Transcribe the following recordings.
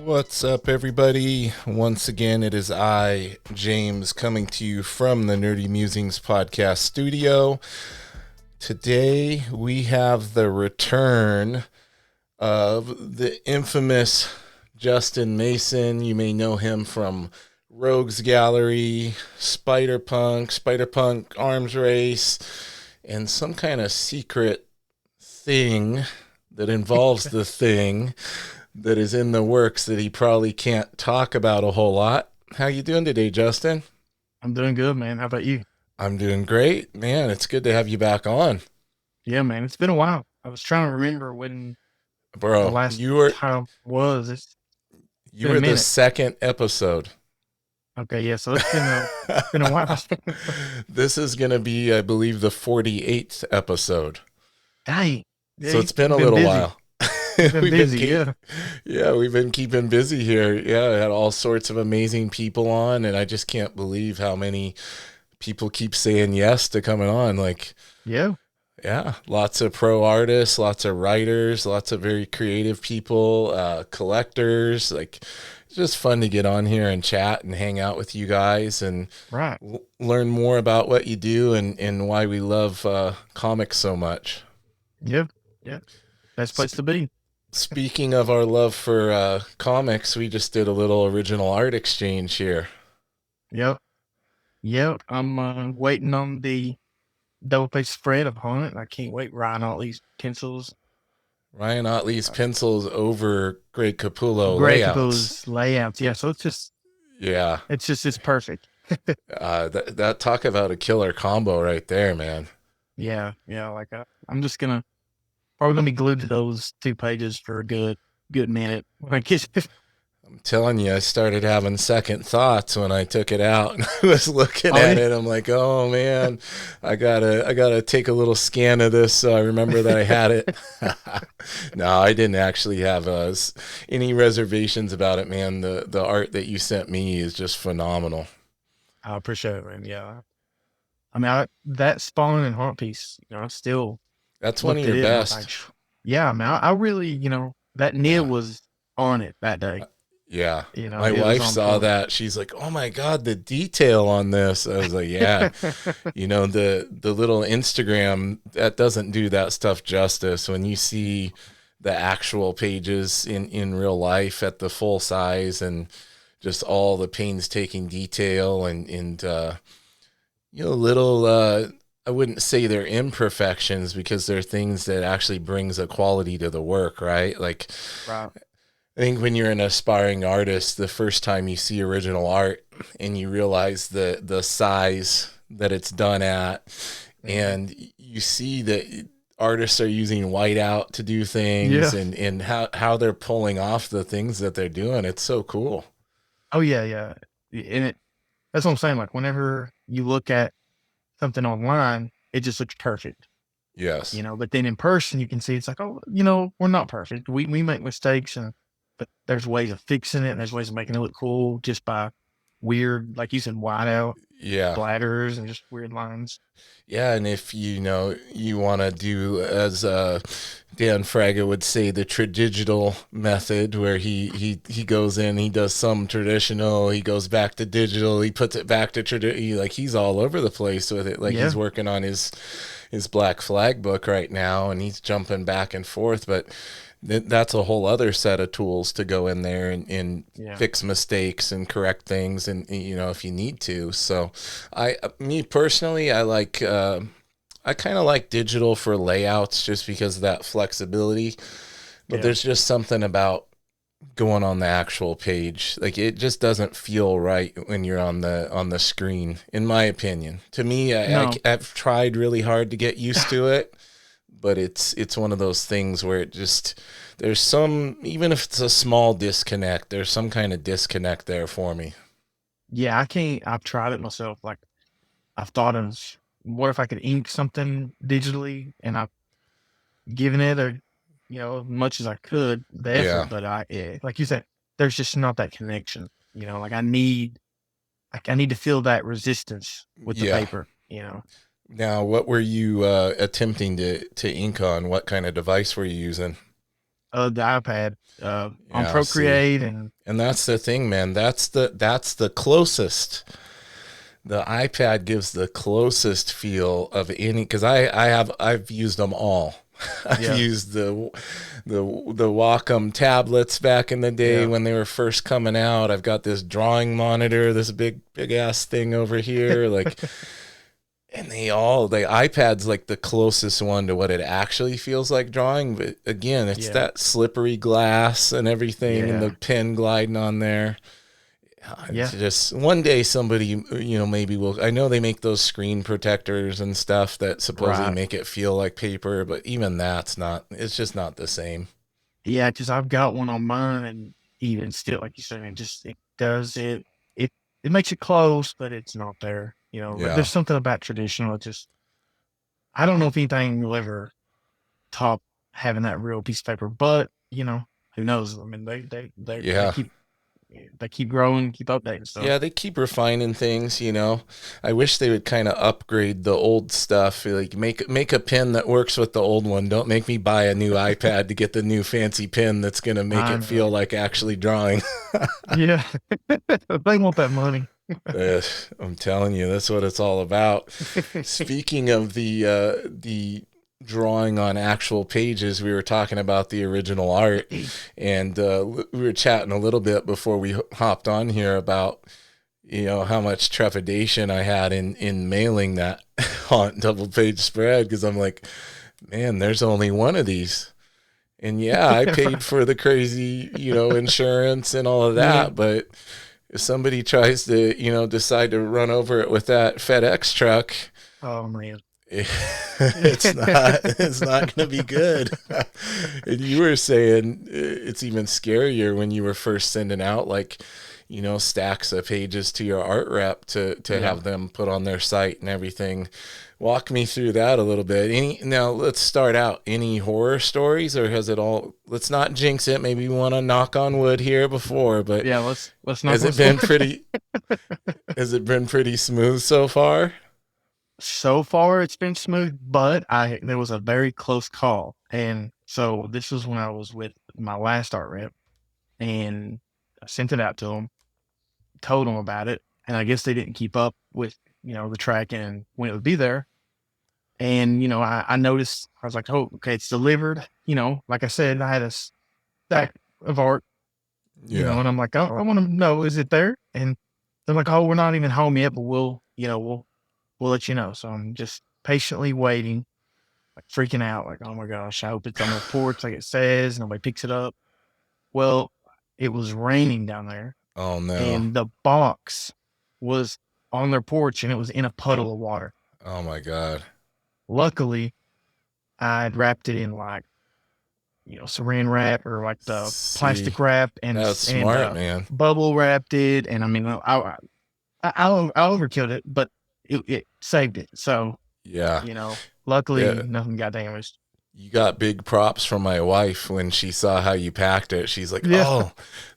What's up, everybody? Once again, it is I, James, coming to you from the Nerdy Musings podcast studio. Today, we have the return of the infamous Justin Mason. You may know him from Rogues Gallery, Spider-Punk Arms Race, and some kind of secret thing that involves the thing that is in the works that he probably can't talk about a whole lot. How you doing today, Justin? I'm doing good, man. How about you? I'm doing great, man. It's good to have you back on, Yeah, man. It's been a while. I was trying to remember when the bro. last time was. It's You been a were the minute. second episode. Okay, yeah. So it's been a while. This is gonna be, I believe, the 48th episode. Dang. Yeah, So it's been you've a been little busy. while. You've been we've been busy. keep, Yeah. yeah, we've been keeping busy here. Yeah, I had all sorts of amazing people on, and I just can't believe how many people keep saying yes to coming on. Like, Yeah. yeah, lots of pro artists, lots of writers, lots of very creative people, collectors. Like, it's just fun to get on here and chat and hang out with you guys and Right. learn more about what you do and why we love comics so much. Yeah. Yeah. Best place Sp- to be. Speaking of our love for comics, we just did a little original art exchange here. Yep. Yep. I'm waiting on the double page spread upon it. I can't wait. Ryan all these pencils. Ryan Otley's Uh, pencils over Greg Capullo Greg layouts. Capo's layouts. Yeah. So Yeah, it's perfect. that talk about a killer combo right there, man. Yeah. Yeah. I'm just gonna probably gonna be glued to those 2 pages for a good minute. Like it's I'm telling you, I started having second thoughts when I took it out and I was looking oh at yeah. it. I'm like, oh man, I gotta take a little scan of this so I remember that I had it. No, I didn't actually have any reservations about it, man. The art that you sent me is just phenomenal. I appreciate it, man. Yeah. I mean that Spawn and Heart piece, I still That's one of looked at your it and I was like, best. yeah, man, I really, that Nia Yeah. was on it that day. Yeah. My It was wife on saw point. that. She's like, "Oh my God, the detail on this." I was like, "Yeah, the little Instagram that doesn't do that stuff justice. When you see the actual pages in real life at the full size and just all the painstaking detail and little I wouldn't say they're imperfections because they're things that actually brings a quality to the work, right? Like Right. I think when you're an aspiring artist, the first time you see original art and you realize the size that it's done at, Mhm. and you see that artists are using whiteout to do things Yeah. and how they're pulling off the things that they're doing, it's so cool. Oh yeah, yeah. And that's what I'm saying. Like whenever you look at something online, it just looks perfect. Yes. But then in person you can see it's like, oh, we're not perfect. We make mistakes but there's ways of fixing it and there's ways of making it look cool just by weird, like you said, whiteout Yeah. splatters and just weird lines. Yeah, and if you want to do as Dan Fraga would say the tradigital method, where he goes in, he does some traditional, he goes back to digital, he puts it back to traditional. Like he's all over the place with it. Like he's Yeah. working on his Black Flag book right now, and he's jumping back and forth. But that's a whole other set of tools to go in there and Yeah. fix mistakes and correct things, and if you need to. So, me personally, I kind of like digital for layouts just because of that flexibility. But Yeah. there's just something about going on the actual page. Like it just doesn't feel right when you're on the screen, in my opinion. To me, No. I've tried really hard to get used to it, but it's one of those things where it just there's some, even if it's a small disconnect, there's some kind of disconnect there for me. Yeah, I can't. I've tried it myself. Like I've thought of what if I could ink something digitally and I've given it as much as I could, the Yeah. effort, but like you said, there's just not that connection. Like I need to feel that resistance with the Yeah. paper. Now, what were you attempting to ink on? What kind of device were you using? the iPad, on Yeah, see. Procreate, and And that's the thing, man. That's the closest. The iPad gives the closest feel of any, because I've used them all. I've yeah, used the Wacom tablets back in the day yeah, when they were first coming out. I've got this drawing monitor, this big ass thing over here, like, and the iPad's like the closest one to what it actually feels like drawing. But again, it's yeah, that slippery glass and everything, and the yeah, pen gliding on there. It's yeah, just one day somebody, maybe will. I know they make those screen protectors and stuff that supposedly right. make it feel like paper, but even that's not, it's just not the same. Yeah, because I've got one on mine, and even still, like you said, it does it it makes it close, but it's not there. But Yeah. there's something about traditional. It just I don't know if anything will ever top having that real piece of paper, but who knows? I mean, Yeah. they keep growing, keep updating stuff. Yeah, they keep refining things. I wish they would kind of upgrade the old stuff. Like make a pen that works with the old one. Don't make me buy a new iPad to get the new fancy pen that's going to make I it feel know. like actually drawing. Yeah, they want that money. Uh, I'm telling you, that's what it's all about. Speaking of the drawing on actual pages, we were talking about the original art, and we were chatting a little bit before we hopped on here about how much trepidation I had in mailing that haunt double page spread, because I'm like, man, there's only one of these. And yeah, I paid for the crazy, insurance and all of Yeah. that, but if somebody tries to, decide to run over it with that FedEx truck, Oh man. it's not going to be good. And you were saying it's even scarier when you were first sending out like, stacks of pages to your art rep to Yeah. have them put on their site and everything. Walk me through that a little bit. Now let's start out. Any horror stories, or has it all? Let's not jinx it. Maybe we want to knock on wood here before, but Yeah, let's knock has on it some. been pretty? Has it been pretty smooth so far? So far, it's been smooth, but I there was a very close call, and so this was when I was with my last art rep, and I sent it out to them, told them about it, and I guess they didn't keep up with the tracking and when it would be there, and I noticed I was like, oh, okay, it's delivered. Like I said, I had a stack of art, Yeah. and I'm like, oh, I want to know, is it there? And they're like, oh, we're not even home yet, but we'll let you know. So I'm just patiently waiting, like freaking out, like, oh my gosh, I hope it's on the porch like it says, nobody picks it up. Well, it was raining down there, Oh no. and the box was on their porch and it was in a puddle of water. Oh my God. Luckily, I'd wrapped it in like, saran wrap or like the See, plastic wrap that's smart, man. bubble wrapped it. And I mean, I overkilled it, but it saved it. So, Yeah. you know, luckily Yeah. nothing got damaged. You got big props from my wife when she saw how you packed it. She's like, Yeah. "Oh,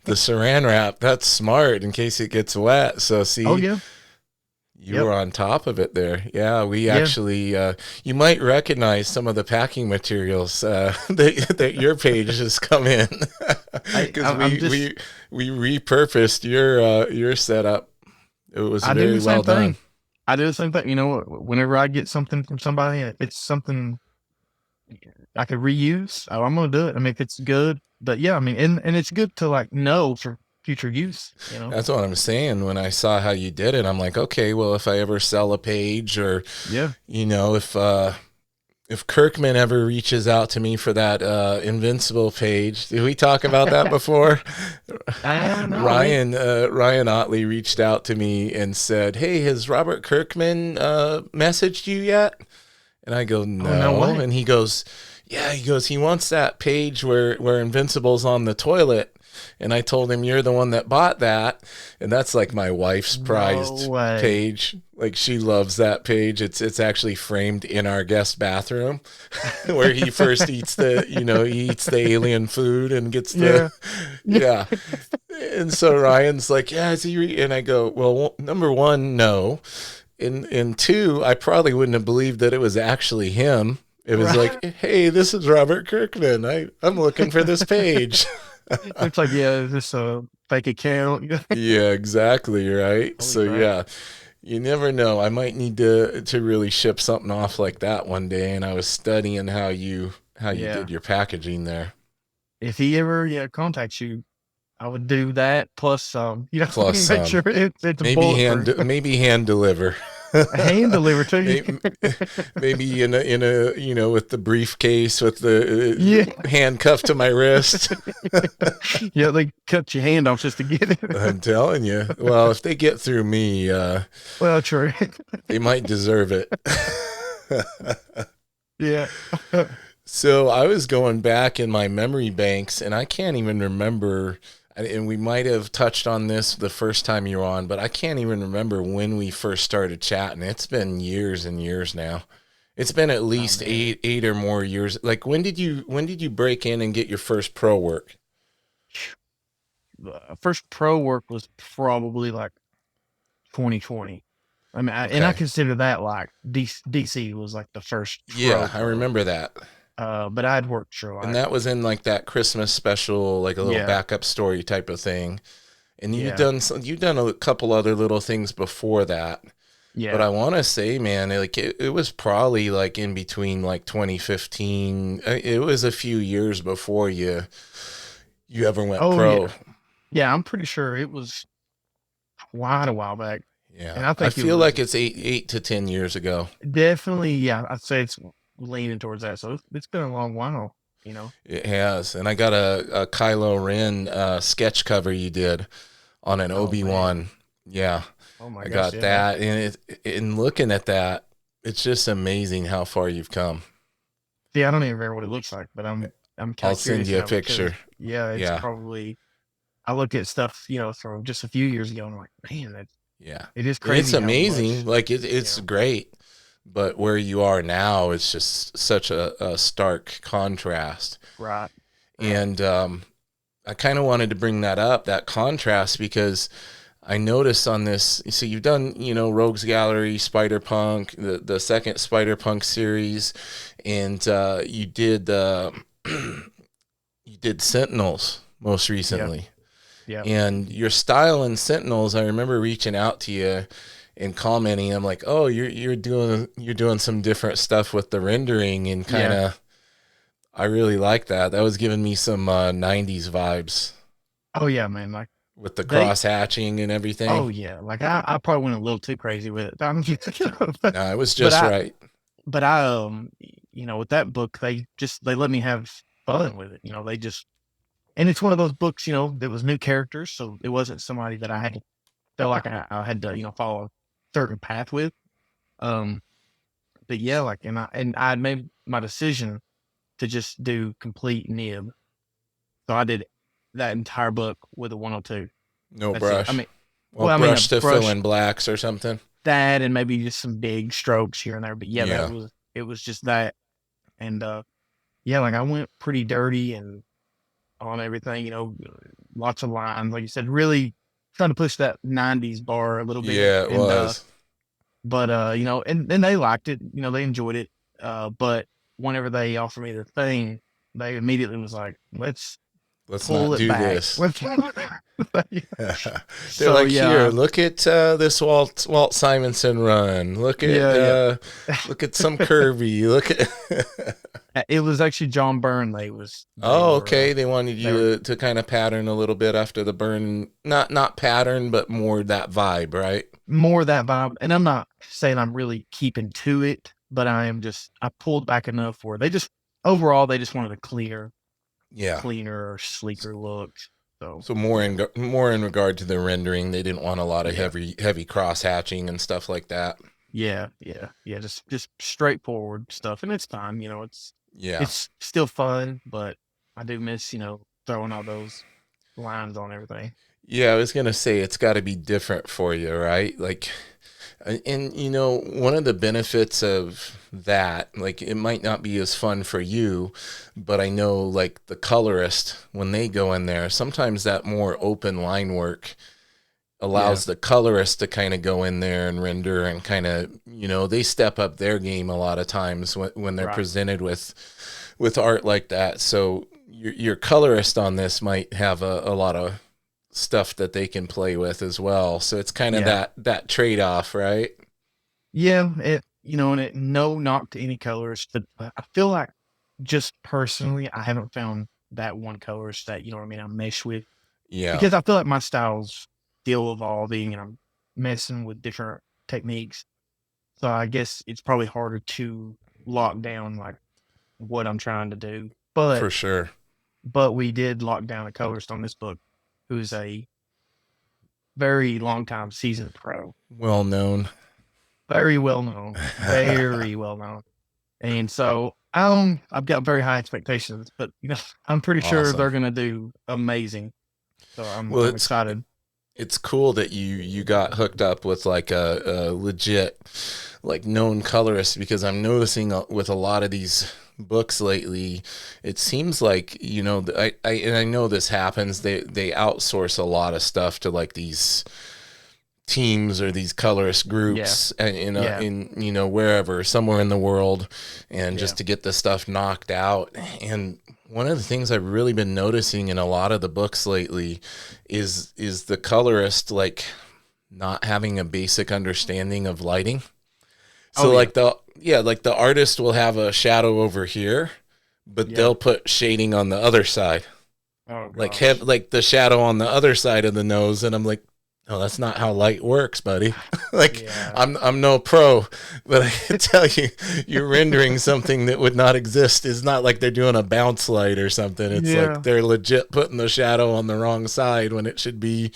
the saran wrap, that's smart in case it gets wet." So Oh see, yeah. you Yep. were on top of it there. Yeah, we Yeah. actually, you might recognize some of the packing materials that your page has come in, because I'm just we repurposed your setup. It was I do very the same well done. thing. I do the same thing. Whenever I get something from somebody, if it's something I could reuse, oh, I'm gonna do it. I mean, if it's good, but yeah, I mean, and it's good to like know for future use. That's what I'm saying. When I saw how you did it, I'm like, okay, well, if I ever sell a page, or Yeah. if Kirkman ever reaches out to me for that Invincible page, did we talk about that before? I don't know. I mean, Ryan Otley reached out to me and said, "Hey, has Robert Kirkman messaged you yet?" And I go, oh no "No." way. And he goes, "Yeah." He goes, "He wants that page where Invincible's on the toilet." And I told him, "You're the one that bought that." And that's like my wife's No prized way. page. Like, she loves that page. It's actually framed in our guest bathroom where he first eats he eats the alien food and gets the Yeah. Yeah. yeah. And so Ryan's like, "Yeah, is he and I go, "Well, number one, no. And two, I probably wouldn't have believed that it was actually him It was Right. like, hey, this is Robert Kirkman. I'm looking for this page. It's like, yeah, is this a fake account? Yeah, exactly, right. Holy So crap. yeah, you never know. I might need to really ship something off like that one day. And I was studying how you Yeah. did your packaging there. If he ever, yeah, contacts you, I would do that plus Plus make some. sure it's Maybe bulletproof. maybe hand deliver. Hand deliver to you. maybe, maybe in a with the briefcase with the Yeah. handcuffed to my wrist. Yeah, they cut your hand off just to get it. I'm telling you. Well, if they get through me, Well, true. they might deserve it. Yeah. So I was going back in my memory banks, and I can't even remember. And we might have touched on this the first time you were on, but I can't even remember when we first started chatting. It's been years and years now. It's been at Oh least man. eight or more years. Like when did you break in and get your first pro work? First pro work was probably like 2020. I mean, and I Okay. consider that like DC was like the first Yeah, I pro. remember that. But I'd worked for And like, that was in like that Christmas special, like a little yeah, backup story type of thing. And yeah, you've done a couple other little things before that. But yeah. I want to say, man, like it was probably like in between like 2015. It was a few years before you ever went Oh pro. yeah, yeah. I'm pretty sure it was quite a while back, Yeah, and I I think it feel was like it's 8 to 10 years ago. definitely, yeah. I'd say it's leaning towards that. So it's been a long while, you know. It has, and I got a Kylo Ren sketch cover you did on an Oh man. Obi-Wan. Yeah, Oh my I gosh. got Yeah. that, and in looking at that, it's just amazing how far you've come. See, I don't even remember what it looks like, but I'm kind I'll of send curious you a now because picture. yeah, it's Yeah, probably. I look at stuff, from just a few years ago, and I'm like, man, yeah, it is and it's crazy how amazing. much, Like you it's know. great, but where you are now is just such a stark contrast. Right. Right. And I kind of wanted to bring that up, that contrast, because I noticed on this. So you've done, Rogues Gallery, Spider Punk, the second Spider Punk series, and you did Sentinels most Yeah. recently. Yeah. And your style in Sentinels, I remember reaching out to you and commenting. I'm like, oh, you're doing some different stuff with the rendering, and kind Yeah. of, I really like that. That was giving me some '90s vibes Oh yeah, man. Like with the they. cross hatching and everything. Oh yeah. Like I probably went a little too crazy with it. No, it was but just right. with that book, they let me have fun with it. They just, and it's one of those books, that was new characters, so it wasn't somebody that I had to felt like I had to, follow a certain path with. Um, but yeah, like, and I had made my decision to just do complete nib. So I did that entire book with a 102. No That's it. I brush. mean, Well, well, I mean, a brush to fill brush in blacks or something. that and maybe just some big strokes here and there. But yeah, Yeah. it was just that. And yeah, like I went pretty dirty and on everything, lots of lines, like you said, really trying to push that 90s bar a little bit. Yeah, it And was. but and they liked it, they enjoyed it. But whenever they offered me the thing, they immediately was like, let's Let's pull not it do back. this. Let's They're so like, here, yeah, look at this Walt Simonson run. yeah, yeah. Look at some Kirby. Look at. It was actually John Byrne. Oh, okay. They wanted They were you to kind of pattern a little bit after the burn, not pattern, but more that vibe, right? more that vibe. And I'm not saying I'm really keeping to it, but I pulled back enough where overall they just wanted a Yeah. cleaner, sleeker look. So So more in regard to the rendering, they didn't want a lot of yeah, heavy cross hatching and stuff like that. yeah. Just straightforward stuff, and it's fine. Yeah. It's still fun, but I do miss throwing all those lines on everything. Yeah, I was gonna say it's got to be different for you, right? Like, and one of the benefits of that, like, it might not be as fun for you, but I know, like, the colorist, when they go in there, sometimes that more open line work allows Yeah. the colorist to kind of go in there and render and kind of, they step up their game a lot of times when they're Right. presented with art like that. So your colorist on this might have a lot of stuff that they can play with as well. So it's kind of Yeah. that trade-off, right? Yeah. And no knock to any colorist, but I feel like just personally, I haven't found that one colorist that, what I mean, I mesh with Yeah, because I feel like my style's still evolving and I'm messing with different techniques. So I guess it's probably harder to lock down like what I'm trying to do. for sure. But we did lock down a colorist on this book who's a very long time seasoned pro, Well known. very well known, very well known. And so I've got very high expectations, but I'm pretty sure Awesome. they're gonna do amazing. So Well, I'm excited. it's cool that you got hooked up with like a legit like known colorist, because I'm noticing with a lot of these books lately, it seems like, and I know this happens, they outsource a lot of stuff to like these teams or these colorist Yeah, groups, and yeah, wherever, somewhere in the world, and yeah. just to get the stuff knocked out. And one of the things I've really been noticing in a lot of the books lately is the colorist like not having a basic understanding of lighting. Oh So yeah, like the artist will have a shadow over here, but yeah. they'll put shading on the other side, Oh like gosh. like the shadow on the other side of the nose. And I'm like, no, that's not how light works, buddy. Like, Yeah, I'm no pro, but I can tell you, you're rendering something that would not exist. It's not like they're doing a bounce light or something. It's like yeah, they're legit putting the shadow on the wrong side when it should be.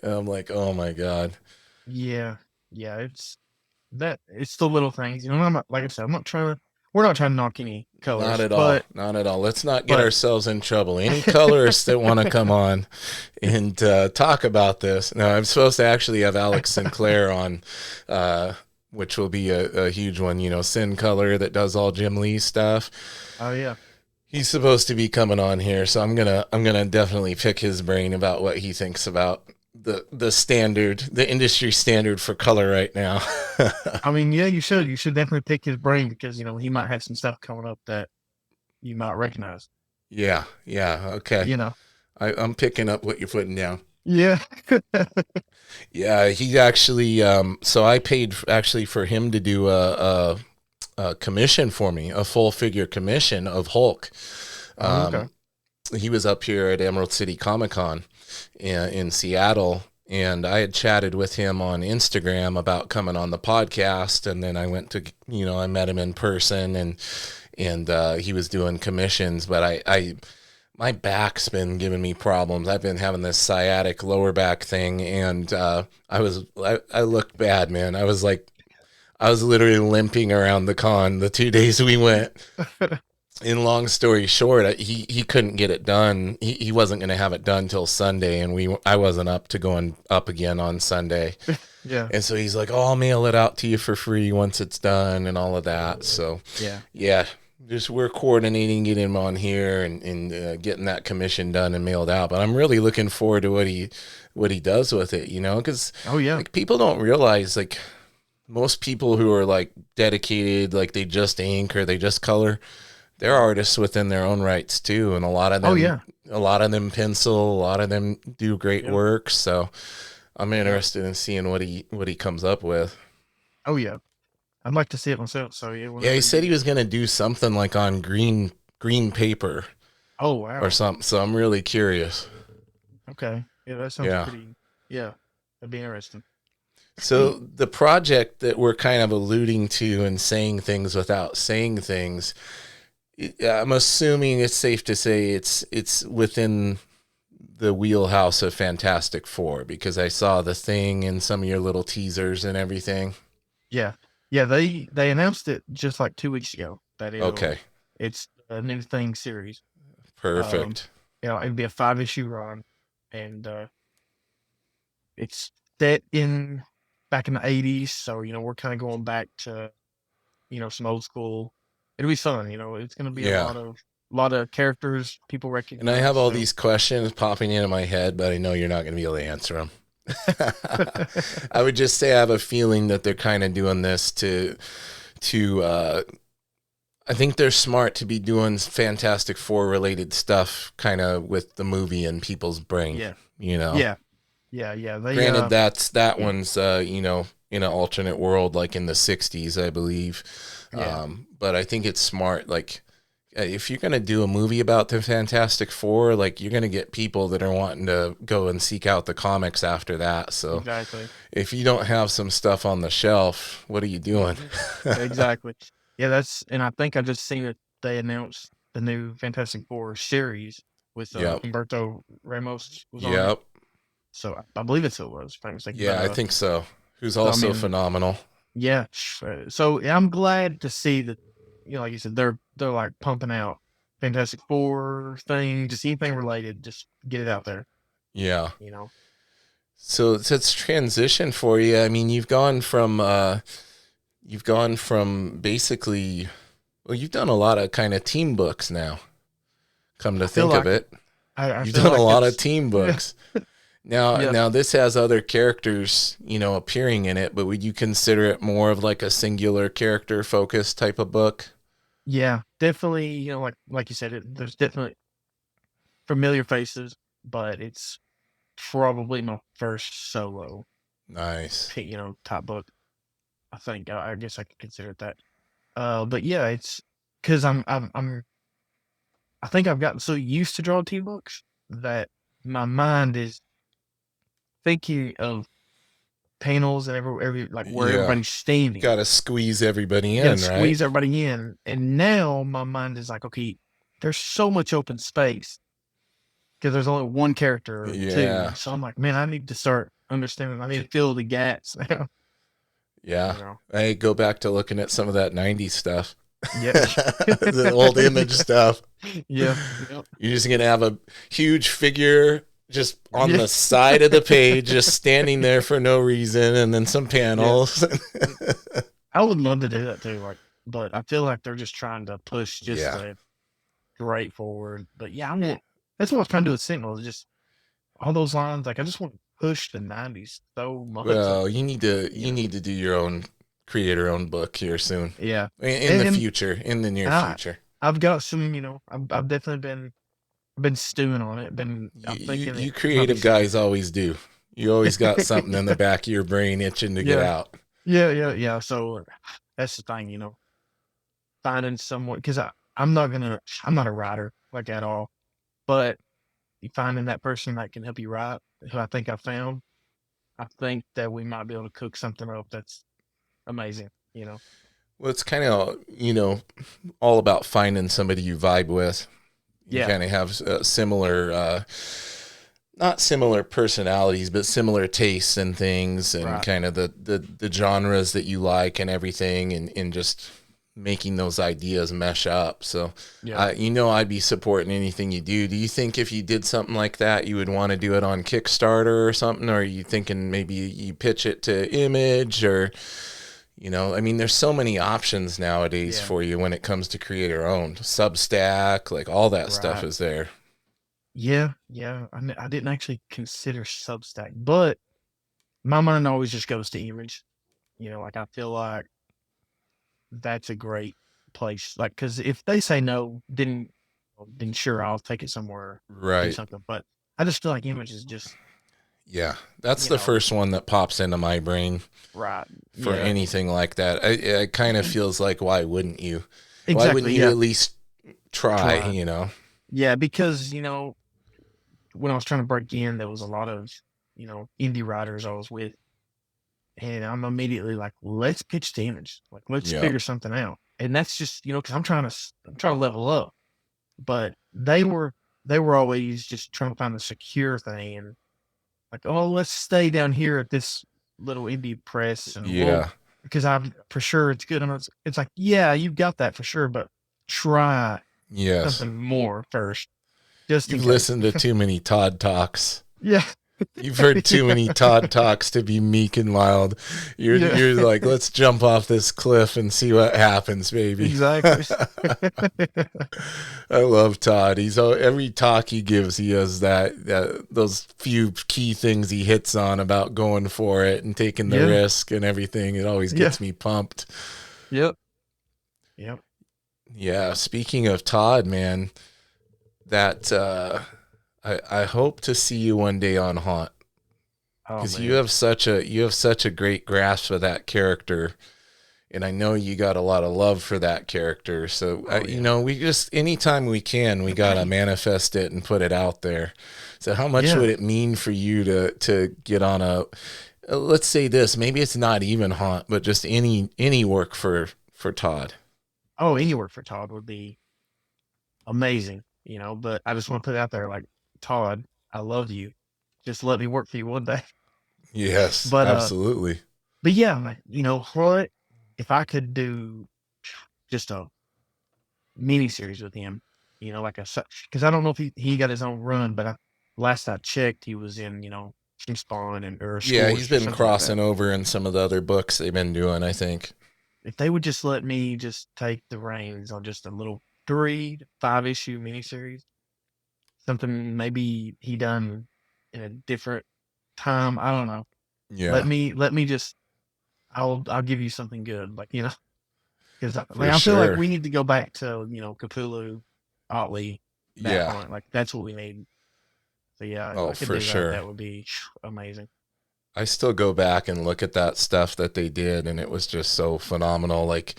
And I'm like, oh my god. yeah, yeah. It's the little things. I'm not, like I said, we're not trying to knock any Not colors, at all. Not at all. Let's not get but ourselves in trouble. Any colorists that want to come on and talk about this. Now, I'm supposed to actually have Alex Sinclair on, which will be a huge one. Sin Color, that does all Jim Lee stuff. oh yeah. He's supposed to be coming on here, so I'm gonna definitely pick his brain about what he thinks about the industry standard for color right now. I mean, yeah, you should. You should definitely pick his brain because he might have some stuff coming up that you might recognize. Yeah, yeah, okay. You know. I'm picking up what you're putting down. Yeah. Yeah, he actually. So I paid actually for him to do a commission for me, a full figure commission of Hulk. Oh, okay. He was up here at Emerald City Comic Con in Seattle, and I had chatted with him on Instagram about coming on the podcast, and then I went to, I met him in person, and he was doing commissions, but I my back's been giving me problems. I've been having this sciatic lower back thing, and I looked bad, man. I was literally limping around the con the 2 days we went. In long story short, he couldn't get it done. He wasn't going to have it done till Sunday, and I wasn't up to going up again on Sunday. Yeah. And so he's like, "Oh, I'll mail it out to you for free once it's done," and all of that. So Yeah. yeah, just we're coordinating getting him on here and getting that commission done and mailed out. But I'm really looking forward to what he does with it, because Oh yeah. like people don't realize, like, most people who are like dedicated, like they just ink or they just color, they're artists within their own rights too, and Oh yeah. a lot of them pencil, a lot of them do great Yep. work. So I'm Yep. interested in seeing what he comes up with. Oh yeah. I'd like to see it myself. So yeah, Yeah, he whenever said he you. was gonna do something like on green paper Oh or wow. something. So I'm really curious. Okay. Yeah, that sounds Yeah. pretty. Yeah, that'd be interesting. So the project that we're kind of alluding to and saying things without saying things, I'm assuming it's safe to say it's within the wheelhouse of Fantastic Four, because I saw the Thing and some of your little teasers and everything. Yeah. Yeah, they announced it just like 2 weeks ago that Okay, it's a new thing series. Um, perfect. it'd be a 5 issue run, and it's set in back in the '80s. So we're kind of going back to some old school. It'll be fun. It's gonna be a Yeah. lot of characters people And I recognize. have all So these questions popping into my head, but I know you're not going to be able to answer them. I would just say I have a feeling that they're kind of doing this to I think they're smart to be doing Fantastic Four related stuff kind of with the movie in people's brain, Yeah, you know. yeah, yeah. They Granted that one's in an alternate world like in the 60s, I believe. yeah, But I think it's smart like if you're going to do a movie about the Fantastic Four, like you're going to get people that are wanting to go and seek out the comics after that. So exactly. if you don't have some stuff on the shelf, what are you doing? Exactly. Yeah, and I think I just seen that they announced the new Fantastic Four series with Yep. Humberto Ramos was on it. Yep. So I believe it's who it was, if I'm mistaken. But Yeah, I think so. Who's so I also mean, phenomenal. yeah. So yeah, I'm glad to see that. Like you said, they're like pumping out Fantastic Four thing, just anything related, just get it out there. Yeah. You know. So it's transition for you. I mean, you've gone from basically well, you've done a lot of kind of team books now. Come to I feel think of like it, I you've feel done a like lot of it's team yeah books. Now, yeah now this has other characters, appearing in it, but would you consider it more of like a singular character focused type of book? yeah definitely. Like you said, there's definitely familiar faces, but it's probably my first solo, Nice. type book. I think I guess I could consider it that. But yeah, it's because I think I've gotten so used to drawing team books that my mind is thinking of panels and every like where Yeah. everybody's standing. Got to squeeze everybody You got to in, right? squeeze everybody in, and now my mind is like, okay, there's so much open space because there's only one character or two. Yeah. So I'm like, man, I need to start understanding. I need to fill the gaps now. Yeah. You know. I go back to looking at some of that 90s stuff. Yeah. The old image stuff. Yeah. Yep. You're just going to have a huge figure just on Yeah. the side of the page, just standing there for no reason, and then some Yeah. panels. I would love to do that too. But I feel like they're just trying to push just Yeah. the great forward. But yeah, I want. That's what I was trying to do with Sentinels. Just all those lines. Like I just want to push the '90s so much. Like Well, you need to do your own create your own book here soon. yeah, In the and future, in the near I future. I've got some. I've definitely been stewing on it. I'm thinking You it might be creative something. guys always do. You always got something in the back of your brain itching to get Yeah, out. yeah. So that's the thing. Finding someone because I'm not a writer like at all, but finding that person that can help you write, who I think I found, I think that we might be able to cook something up that's amazing. Well, it's kind of, all about finding somebody you vibe with. You Yeah, kind of have similar, not similar personalities, but similar tastes and things, and right. kind of the genres that you like and everything, and just making those ideas mesh up. So, Yeah. I'd be supporting anything you do. Do you think if you did something like that, you would want to do it on Kickstarter or something? Or are you thinking maybe you pitch it to Image or, I mean, there's so many options nowadays Yeah. for you when it comes to creator owned. Substack, like all that stuff Right. is there. Yeah. Yeah. I didn't actually consider Substack, but my mind always just goes to Image. Like I feel like that's a great place. Like, because if they say no, then sure, I'll take it somewhere, do Right. something. But I just feel like Image is just, Yeah. That's you the know, first one that pops into my brain right. for Yeah. anything like that. It kind of feels like, why wouldn't you? Why wouldn't Exactly. you Yeah. at least try, Try. Yeah. Because, when I was trying to break in, there was a lot of, indie writers I was with. And I'm immediately like, let's pitch to Image. Like, let's Yeah. figure something out. And that's just, because I'm trying to level up. But they were always just trying to find the secure thing and like, oh, let's stay down here at this little indie press and Yeah. because I'm for sure it's good. And it's like, yeah, you've got that for sure, but try Yes. something more first, just in You've case. listened to too many Todd Talks. Yeah. You've heard too many Todd talks to be meek and mild. Yeah, You're like, let's jump off this cliff and see what happens, baby. exactly. I love Todd. Every talk he gives, he has those few key things he hits on about going for it and taking the Yeah, risk and everything. It always yeah, gets me pumped. yep, yep. Yeah. Speaking of Todd, man, that I hope to see you one day on Haunt Oh because man, you have such a great grasp of that character. And I know you got a lot of love for that character. So, oh you yeah, know, we just, anytime we can, we got to manifest it and put it out there. So how much yeah. would it mean for you to get on let's say this, maybe it's not even Haunt, but just any work for Todd. Oh, any work for Todd would be amazing, you know. But I just want to put it out there, like Todd, I love you. Just let me work for you one day. Yes, But absolutely. but yeah, man, you know what? If I could do just a mini series with him, you know, like because I don't know if he got his own run, but last I checked, he was in, you know, Team Spawn and or Yeah, he's Scorched or been something like that. crossing over in some of the other books they've been doing, I think. If they would just let me just take the reins on just a little 3 to 5 issue miniseries, something maybe he done in a different time. I don't know. Yeah, Let me just I'll give you something good, like, you know, because like for I feel like sure. we need to go back to, you know, Cthulhu, Otley, that Yeah. hunt. Like that's what we need. So yeah, if Oh, I could for do that, sure. that would be amazing. I still go back and look at that stuff that they did, and it was just so phenomenal. Like,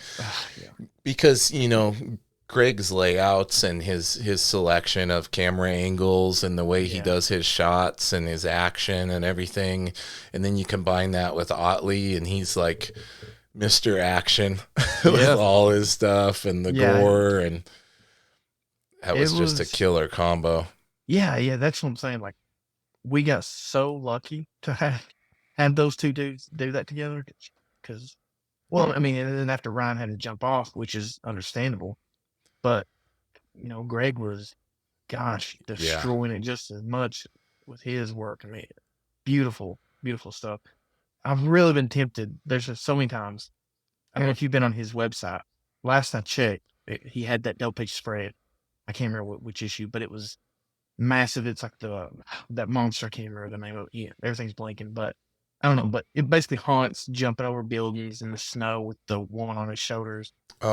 Yeah, because, you know, Greg's layouts and his selection of camera angles and the way he yeah, does his shots and his action and everything, and then you combine that with Otley, and he's like Mr. Action with yeah, all his stuff and the yeah. gore, and that It was just a was, killer combo. yeah, yeah. That's what I'm saying. Like we got so lucky to have those two dudes do that together. Because, well, I mean, and then after Ryan had to jump off, which is understandable, but you know, Greg was, gosh, Yeah. destroying it just as much with his work. I mean, beautiful, beautiful stuff. I've really been tempted. There's just so many times. I don't know if you've been on his website. Last I checked, he had that double page spread. I can't remember which issue, but it was massive. It's like that monster. I can't remember the name of it. Yeah, everything's blinking, but I don't know. But it basically haunts jumping over buildings in the snow with the woman on his shoulders,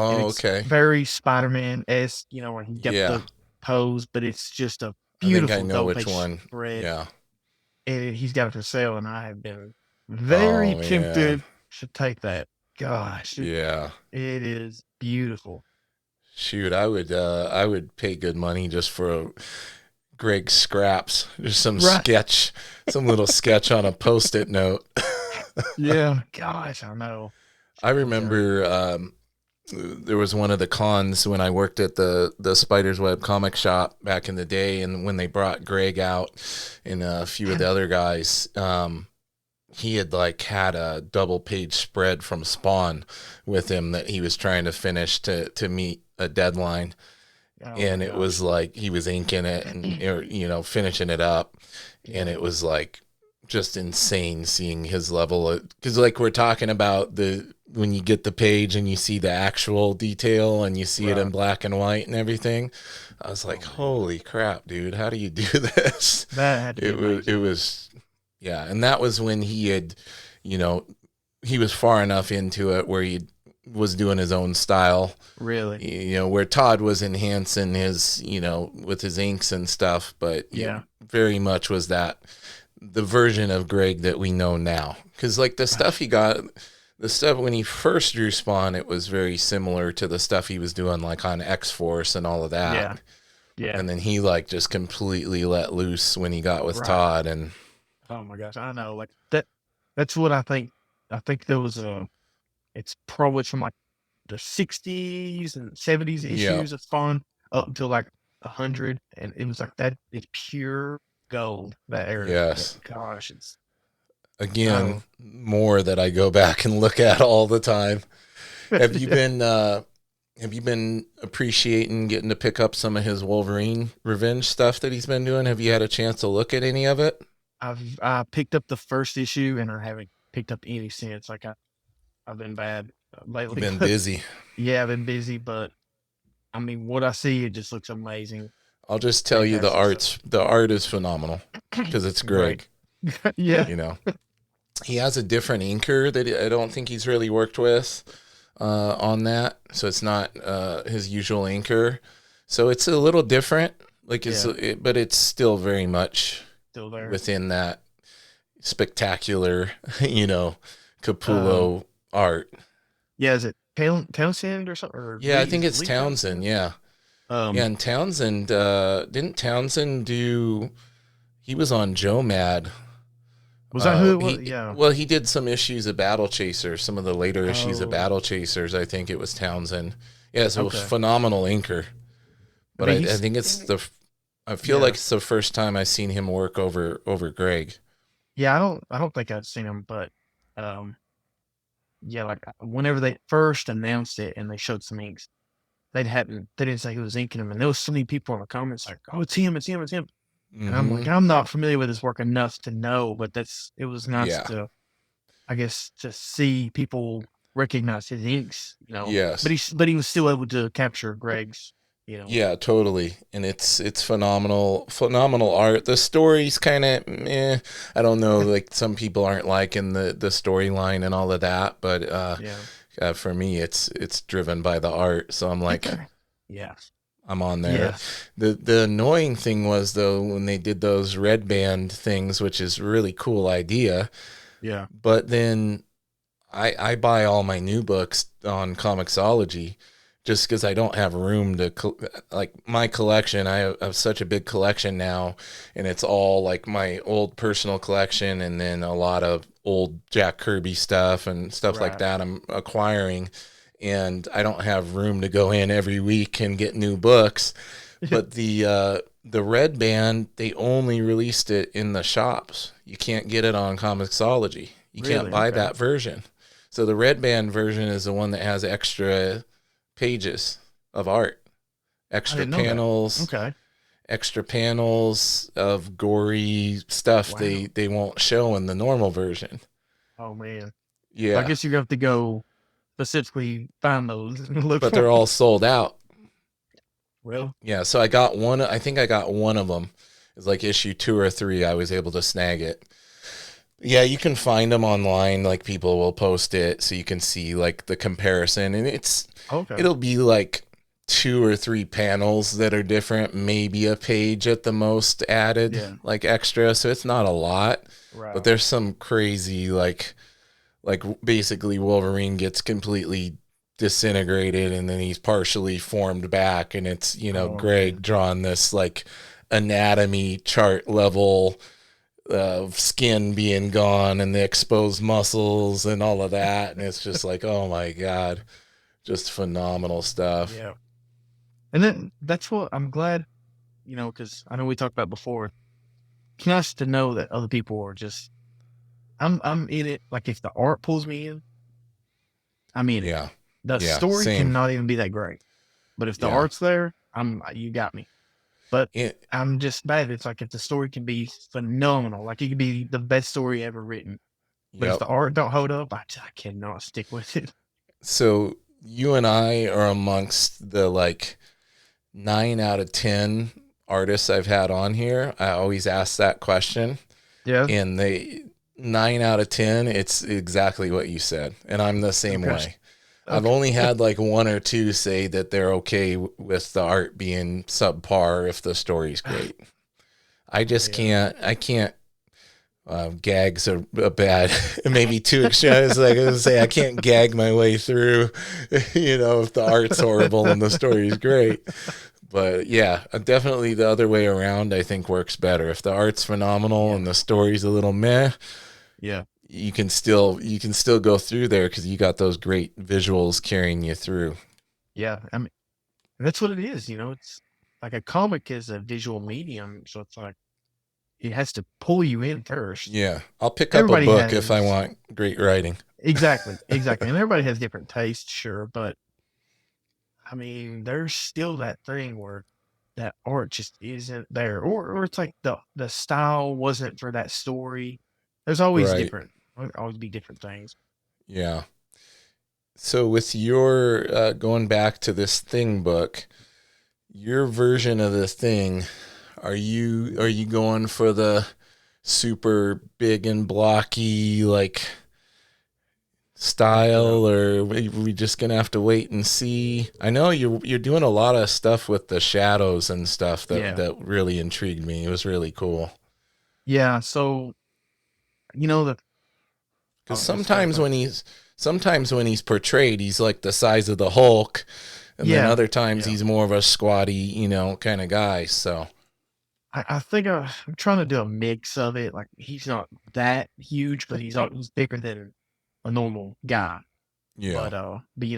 and Oh, it's okay. very Spider-Man esque. You know, where he got Yeah. the pose, but it's just a I think I beautiful know double which page one. spread, Yeah. and he's got it for sale. And I have been very Oh, man. tempted to take that. Gosh, Yeah. it is beautiful. Shoot, I would pay good money just for Greg scraps. Just some Right. sketch, some little sketch on a post-it note. Yeah. Gosh, I know. I I'm telling you. remember there was one of the cons when I worked at the Spider's Web comic shop back in the day, and when they brought Greg out and a few of the other guys, he had like had a double page spread from Spawn with him that he was trying to finish to meet a deadline, Oh my and it gosh. was like he was inking it and you know finishing it up, and Yeah. it was like just insane seeing his level because like we're talking about the when you get the page and you see the actual detail and you see it in Right. black and white and everything. I was like, Oh man. holy crap, dude, how do you do this? That had to be It amazing. was yeah, and that was when he had, you know, he was far enough into it where he was doing his own style, Really. you know, where Todd was enhancing his, you know, with his inks and stuff, but Yeah. very much was that the version of Greg that we know now. Because, like, the stuff he got, the stuff when he first drew Spawn, it was very similar to the stuff he was doing, like, on X Force and all of Yeah. that. Yeah. And then he, like, just completely let loose when he got with Right. Todd. And Oh my gosh. I know. Like that. That's what I think. I think there was a. It's probably from like the '60s and '70s yeah, issues of Spawn up until like 100, and it was like that. It's pure gold. That era. yes. Gosh, it's. I Again, don't. more that I go back and look at all the time. Have you Yeah. been have you been appreciating getting to pick up some of his Wolverine revenge stuff that he's been doing? Have you had a chance to look at any of it? I picked up the first issue and I haven't picked up any since. Like I've been bad You've lately, been but busy. yeah, I've been busy. But I mean, what I see, it just looks amazing, I'll just tell you fantastic. So the art is phenomenal because it's great, Greg. yeah, You know, he has a different inker that I don't think he's really worked with on that, so it's not his usual inker. So it's a little different, like yeah, but it's still very much still there. within that spectacular, Um, Capullo art. yeah, is it Townsend or something or Yeah, I think Is it it's Lee Townsend. Townsend? Yeah, yeah, Um, and Townsend didn't Townsend do? He was on Joe Mad. was that who it was? He Yeah. well, he did some issues of Battle Chasers, some of the later issues of Oh, Battle Chasers. I think it was Townsend. Yeah, so it was okay. phenomenal inker. I But mean, I he's think I feel like yeah, it's the first time I've seen him work over Greg. yeah. I don't think I've seen him, but um, yeah, like whenever they first announced it and they showed some inks, they didn't say who was inking them, and there was so many people in the comments like, "Oh, it's him, it's him, it's him," and I'm Mm-hmm. like, I'm not familiar with his work enough to know, but it was nice Yeah. to, I guess, to see people recognize his inks, Yes. but he was still able to capture Greg's, you know, Yeah, totally. And it's phenomenal, phenomenal art. The story's kind of eh, I don't know, like some people aren't liking the storyline and all of that, but yeah, for me it's driven by the art. So I'm like yeah, I'm on there. yeah, The annoying thing was though when they did those red band things, which is a really cool idea, yeah, but then I buy all my new books on Comixology just because I don't have room to like my collection. I have such a big collection now, and it's all like my old personal collection, and then a lot of old Jack Kirby stuff and stuff like right, that. I'm acquiring, and I don't have room to go in every week and get new books. But the Red Band, they only released it in the shops. You can't get it on Comixology. You can't really, buy okay, that version. So the Red Band version is the one that has extra pages of art, I extra didn't know that. panels, Okay, extra panels of gory stuff wow, they won't show in the normal version. oh man, so I Yeah, guess you have to go specifically find those and look but for they're 'em. all sold out. Well, Yeah, so I got one. I think I got one of them. It's like issue 2 or 3. I was able to snag it. Yeah, you can find them online. Like people will post it, so you can see like the comparison, and okay, it'll be like 2 or 3 panels that are different, maybe a page at the most added, yeah, like extra. So it's not a lot, but right, there's some crazy like basically Wolverine gets completely disintegrated and then he's partially formed back, and it's oh Greg man, drawn this like anatomy chart level of skin being gone and the exposed muscles and all of that, and it's just like, oh my god, just phenomenal stuff. yeah, and then that's what I'm glad, because I know we talked about before. It's nice to know that other people are just. I'm in it. Like if the art pulls me in, I'm in it. Yeah, The yeah, story same. cannot even be that great, but if the Yeah, art's there, you got me. But it, I'm just bad. It's like if the story can be phenomenal, like it could be the best story ever written, but if yep. the art don't hold up, I cannot stick with it. So you and I are amongst the like 9 out of 10 artists I've had on here. I always ask that question, Yeah. and they 9 out of 10, it's exactly what you said, and I'm the same Okay. way. I've Okay. only had like 1 or 2 say that they're okay with the art being subpar if the story's great. I just Yeah. can't. I can't. Gags are a bad, maybe too extreme. It's like I was say, I can't gag my way through, if the art's horrible and the story's great. But yeah, definitely the other way around, I think works better. If the art's phenomenal Yeah. and the story's a little meh, Yeah. you can still go through there because you got those great visuals carrying you through. Yeah. I mean, that's what it is. It's like a comic is a visual medium, so it's like it has to pull you in first. Yeah, I'll pick up a Everybody book if I has want great writing. exactly, exactly, and everybody has different tastes, sure, but I mean, there's still that thing where that art just isn't there, or it's like the style wasn't for that story. There's always Right. different, always be different things. Yeah. So with your going back to this Thing book, your version of the Thing, are you going for the super big and blocky like Uh, style, or we just gonna have to wait and see? I know you're doing a lot of stuff with the shadows and stuff that yeah, really intrigued me. It was really cool. yeah. So the Because as far as like sometimes when he's portrayed, he's like the size of the Hulk, and then yeah, other times yeah. he's more of a squatty, kind of guy. So I think I'm trying to do a mix of it. Like he's not that huge, but he's bigger than a normal guy. yeah, But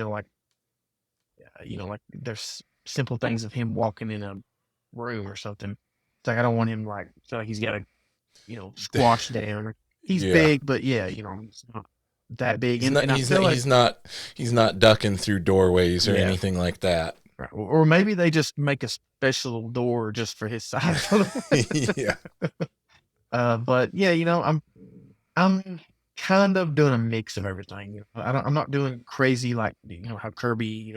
like there's simple things of him walking in a room or something. It's like I don't want him like feel like he's got to squash down. He's yeah. big, but yeah, he's not that big, He's not and I he's not feel like he's not he's not ducking through doorways or yeah, anything like that. right. Or maybe they just make a special door just for his size. Yeah, But yeah, I'm kind of doing a mix of everything. I'm not doing crazy like how Kirby,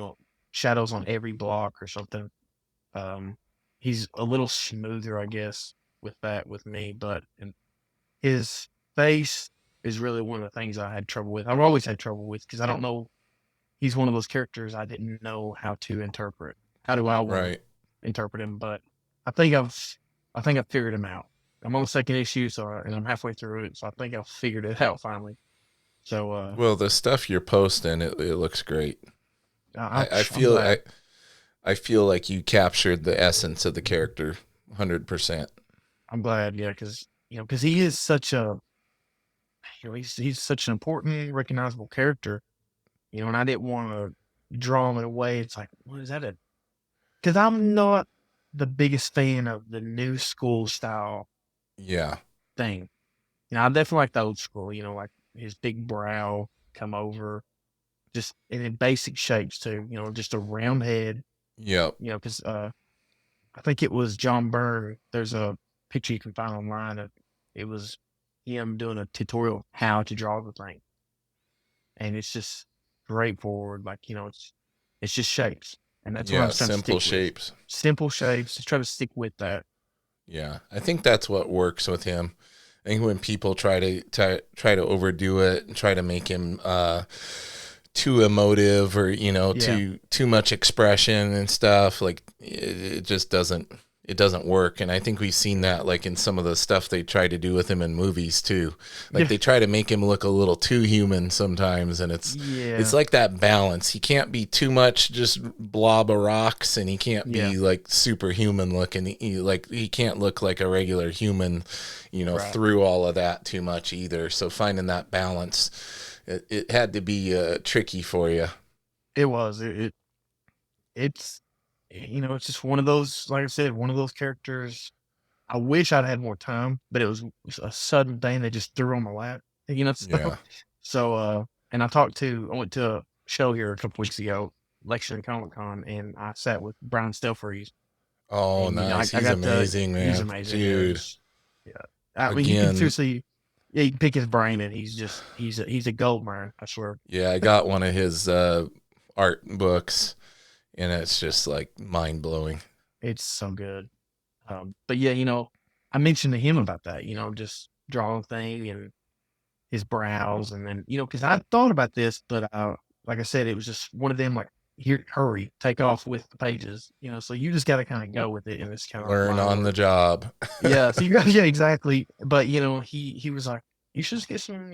shadows on every block or something. Um, he's a little smoother, I guess, with that with me, but and his face is really one of the things I had trouble with. I've always had trouble with because I don't know. He's one of those characters I didn't know how to interpret. How do I want to right. interpret him? But I think I've figured him out. I'm on the second issue, and I'm halfway through it, so I think I've figured it out finally. So Well, the stuff you're posting, it looks great. I, I I'm feel glad. I feel like you captured the essence of the character 100%. I'm glad, yeah, because he is such a he's such an important, recognizable character, and I didn't want to draw him away. It's like, what is that? Because I'm not the biggest fan of the new school style Yeah. thing. I definitely like the old school. Like his big brow come over, just and in basic shapes too. Just a round head. Yep. Because I think it was John Byrne. There's a picture you can find online of it was him doing a tutorial how to draw the thing, and it's just straightforward. Like it's just shapes, and that's what I'm Yeah, trying to simple stick with. shapes. Simple shapes. Just try to stick with that. Yeah. I think that's what works with him. I think when people try to overdo it and try to make him too emotive, or Yeah, too much expression and stuff, like it just doesn't work. And I think we've seen that like in some of the stuff they try to do with him in movies too. Like yeah, they try to make him look a little too human sometimes, and it's yeah, like that balance. He can't be too much just blob of rocks, and he can't yeah. be like superhuman looking. He can't look like a regular human, Right. through all of that too much either. So finding that balance, it had to be tricky for you. It was. It's it's just one of those. Like I said, one of those characters. I wish I'd had more time, but it was a sudden thing they just threw on my lap. So Yeah. and I went to a show here a couple weeks ago, Lexington Comic Con, and I sat with Brian Stelfreeze, Oh, and nice. I He's got to. amazing, He's man. amazing. Yeah, Dude. yeah. I mean, you can Again, seriously, yeah, you can pick his brain, and he's a gold mine. I swear. yeah, I got one of his art books, and it's just like mind blowing. It's so good. But yeah, I mentioned to him about that, just drawing thing and his brows, and then because I thought about this, but like I said, it was just one of them like here, hurry, take off with the pages, so you just got to kind of go with it, and it's kind of Learn line on the work. job. Yeah, so you got yeah, exactly. But he was like, you should just get some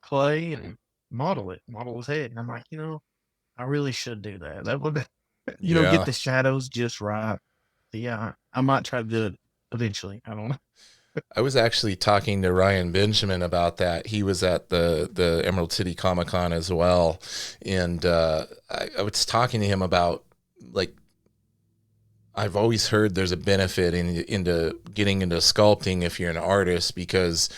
clay and model his head, and I'm like, I really should do that. That would get Yeah. the shadows just right. Yeah, I might try to do it eventually. I don't know. I was actually talking to Ryan Benjamin about that. He was at the Emerald City Comic Con as well, and I was talking to him about like I've always heard there's a benefit into getting into sculpting if you're an artist, because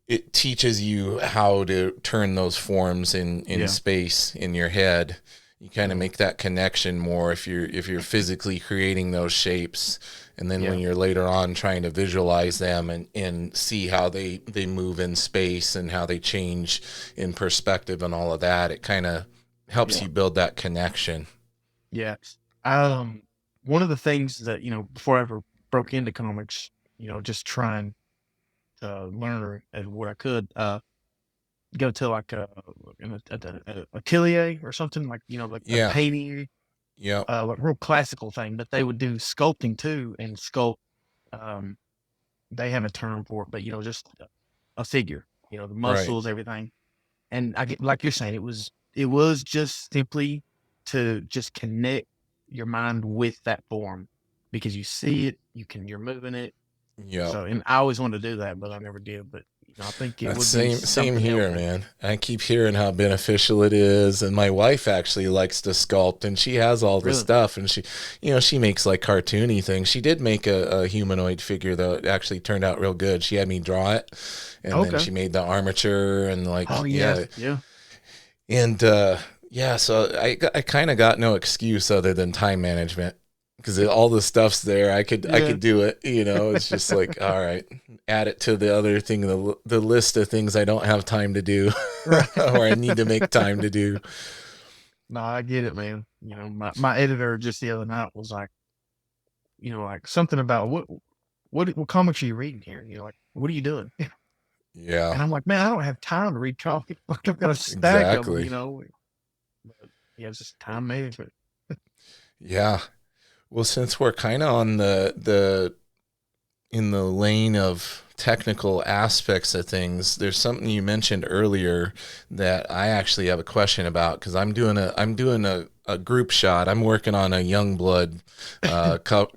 it teaches you how to turn those forms in Yeah, space in your head. You kind of Mm, make that connection more if you're physically creating those shapes, and then when yeah, you're later on trying to visualize them and see how they move in space and how they change in perspective and all of that, it kind of helps yeah, you build that connection. yeah. Um, One of the things that, before I ever broke into comics, just trying to learn what I could, go to like a atelier or something like, like a Yeah. painting, Yep. like real classical thing, but they would do sculpting too and sculpt, um, they have a term for it, but just a figure, the Right. muscles, everything. And I get, like you're saying, it was just simply to just connect your mind with that form because you see it, you're moving it. Yep. So, and I always wanted to do that, but I never did. But I think it That's would be same something here, helpful. man. I keep hearing how beneficial it is, and my wife actually likes to sculpt, and she has all the Really? stuff, and she makes like cartoony things. She did make a humanoid figure though; it actually turned out real good. She had me draw it, and then Okay. she made the armature and Oh like yeah, yeah, yeah. and yeah. So I kind of got no excuse other than time management because all the stuff's there. I Yeah. could do it. It's just like all right, add it to the other thing, the list of things I don't have time to do, Right. or I need to make time to do. No, I get it, man. My editor just the other night was like, like something about what comics are you reading here? Like, what are you doing? Yeah, And I'm like, man, I don't have time to read comics. Like, I've got a stack of them, exactly. But yeah, it's just time management. Yeah. Well, since we're kind of on the in the lane of technical aspects of things, there's something you mentioned earlier that I actually have a question about because I'm doing a group shot. I'm working on a young blood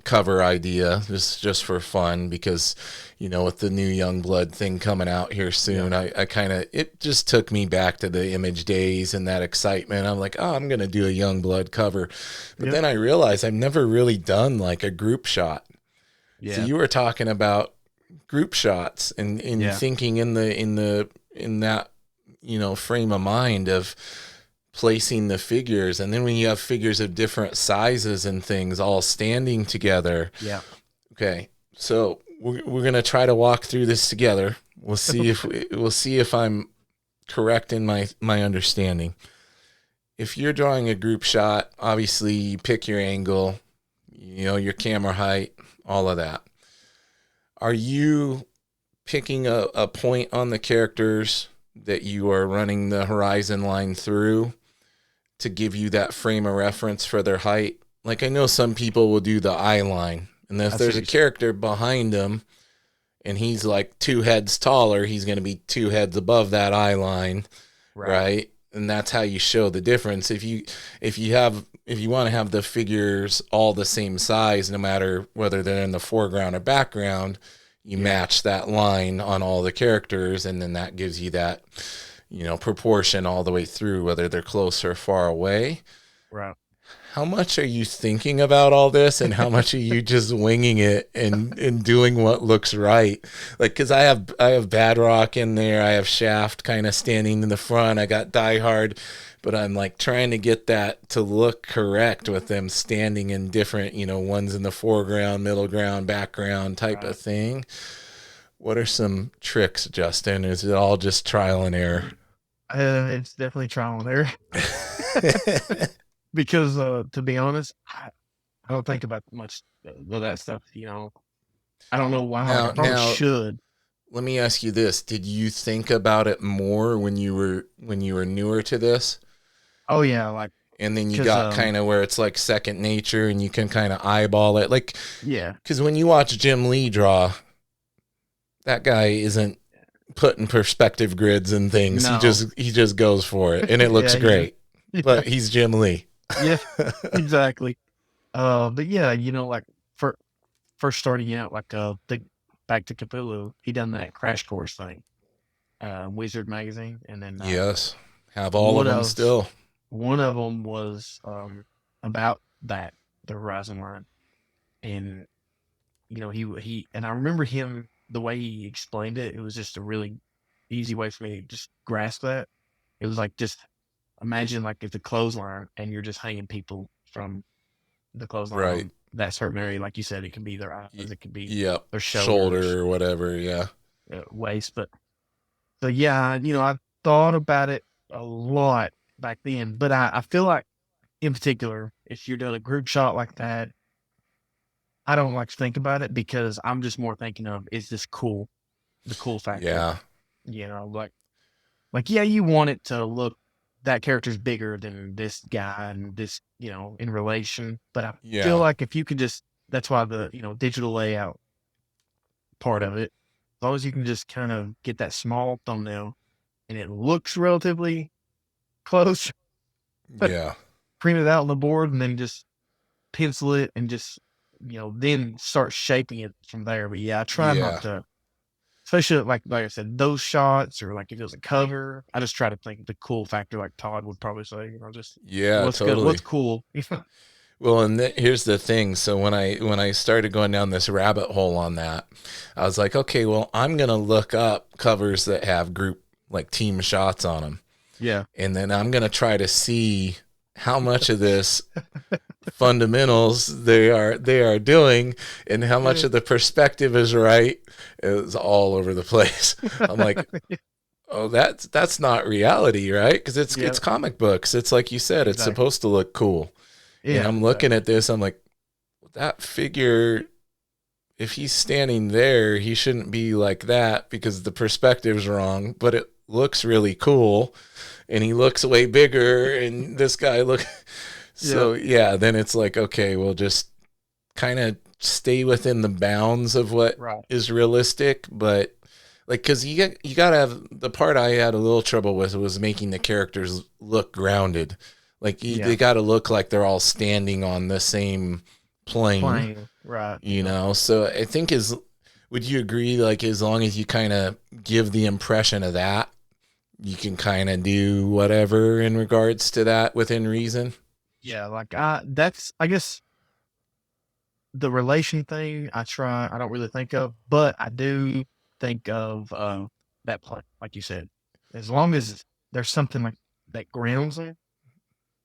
cover idea just for fun because with the new young blood thing coming out here Yeah. soon, I kind of it just took me back to the image days and that excitement. I'm like, oh, I'm gonna do a young blood cover, but Yep. then I realized I've never really done like a group shot. So Yeah. you were talking about group shots and Yeah. thinking in that frame of mind of placing the figures, and then when you have figures of different sizes and things all standing together. Yeah. Okay, so we're gonna try to walk through this together. We'll see if I'm correct in my understanding. If you're drawing a group shot, obviously you pick your angle, your camera height, all of that. Are you picking a point on the characters that you are running the horizon line through to give you that frame of reference for their height? Like I know some people will do the eye line, and if I see there's what a you're saying. character behind them and he's like two heads taller, he's going to be two heads above that eye line, Right. right? And that's how you show the difference. If you want to have the figures all the same size, no matter whether they're in the foreground or background, you Yeah. match that line on all the characters, and then that gives you that proportion all the way through, whether they're close or far away. Right. How much are you thinking about all this, and how much are you just winging it and doing what looks right? Like, because I have Badrock in there, I have Shaft kind of standing in the front, I got Die Hard, but I'm like trying to get that to look correct with them standing in different, ones in the foreground, middle ground, background type of Right. thing. What are some tricks, Justin? Is it all just trial and error? It's definitely trial and error because, to be honest, I don't think about much of that stuff. I don't know why. Like, I now, probably now, should. let me ask you this: did you think about it more when you were newer to this, Oh yeah, like and then you because got kind of where it's like second nature, and you can kind of eyeball it? Like, yeah, because when you watch Jim Lee draw, that guy isn't putting perspective grids and things. He no, just he just goes for it, and it looks yeah, he just great. yeah, But he's Jim Lee. yeah, exactly. But yeah, like for first starting out, like think back to Cthulhu, he done that crash course thing, Wizard magazine, and then Yes, have all of one them of still. one of them was about that the Horizon line, and he and I remember him the way he explained it. It was just a really easy way for me to just grasp that. It was like just imagine like if the clothesline and you're just hanging people from the clothesline Right. on that certain area, like you said, it can be their eyes, Y- it could be yep. their shoulders, Shoulder or whatever. Yeah. waist. But so yeah, I thought about it a lot back then, but I feel like in particular, if you're doing a group shot like that, I don't like to think about it because I'm just more thinking of is this cool, the cool factor, Yeah. like yeah, you want it to look that character's bigger than this guy and this, in relation. But I feel Yeah. like if you could just that's why the digital layout part of it, as long as you can just kind of get that small thumbnail and it looks relatively close, but Yeah. print it out on the board and then just pencil it and just then start shaping it from there. But yeah, I try not Yeah. to, especially like I said, those shots or like if it was a cover. I just try to think the cool factor, like Todd would probably say. Just Yeah. what's good, Totally. what's cool. Well, and here's the thing. So when I started going down this rabbit hole on that, I was like, okay, well, I'm gonna look up covers that have group like team shots on them, Yeah, and then I'm gonna try to see how much of this fundamentals they are doing, and how much yeah, of the perspective is right. It's all over the place. I'm like, oh, that's not reality, right? Because it's yeah, comic books. It's like you said, it's exactly. supposed to look cool. And Yeah, I'm looking exactly. at this, I'm like, that figure, if he's standing there, he shouldn't be like that because the perspective's wrong, but it looks really cool and he looks way bigger and this guy look Yeah, so yeah, then it's like, okay, we'll just kind of stay within the bounds of what right. is realistic, but like because you gotta have the part I had a little trouble with was making the characters look grounded. Like they Yeah, got to look like they're all standing on the same plane, playing right. you know. So I think is would you agree like as long as you kind of give the impression of that, you can kind of do whatever in regards to that within reason? Yeah, like that's I guess the relation thing I don't really think of, but I do think of that play, like you said. As long as there's something like that grounds it,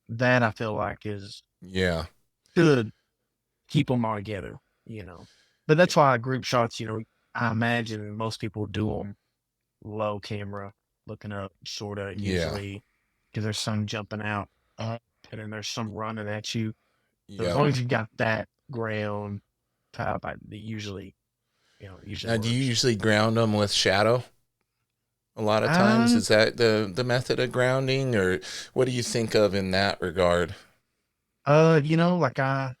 that I feel like is Yeah. should keep them all together. But that's why group shots, I imagine most people do them low camera, looking up, sort of Yeah. usually, because there's some jumping out up, and then there's some running at you. So as Yep. long as you got that ground type, it usually Now, do you works. usually ground them with shadow? A lot of times, Um, is that the method of grounding, or what do you think of in that regard? like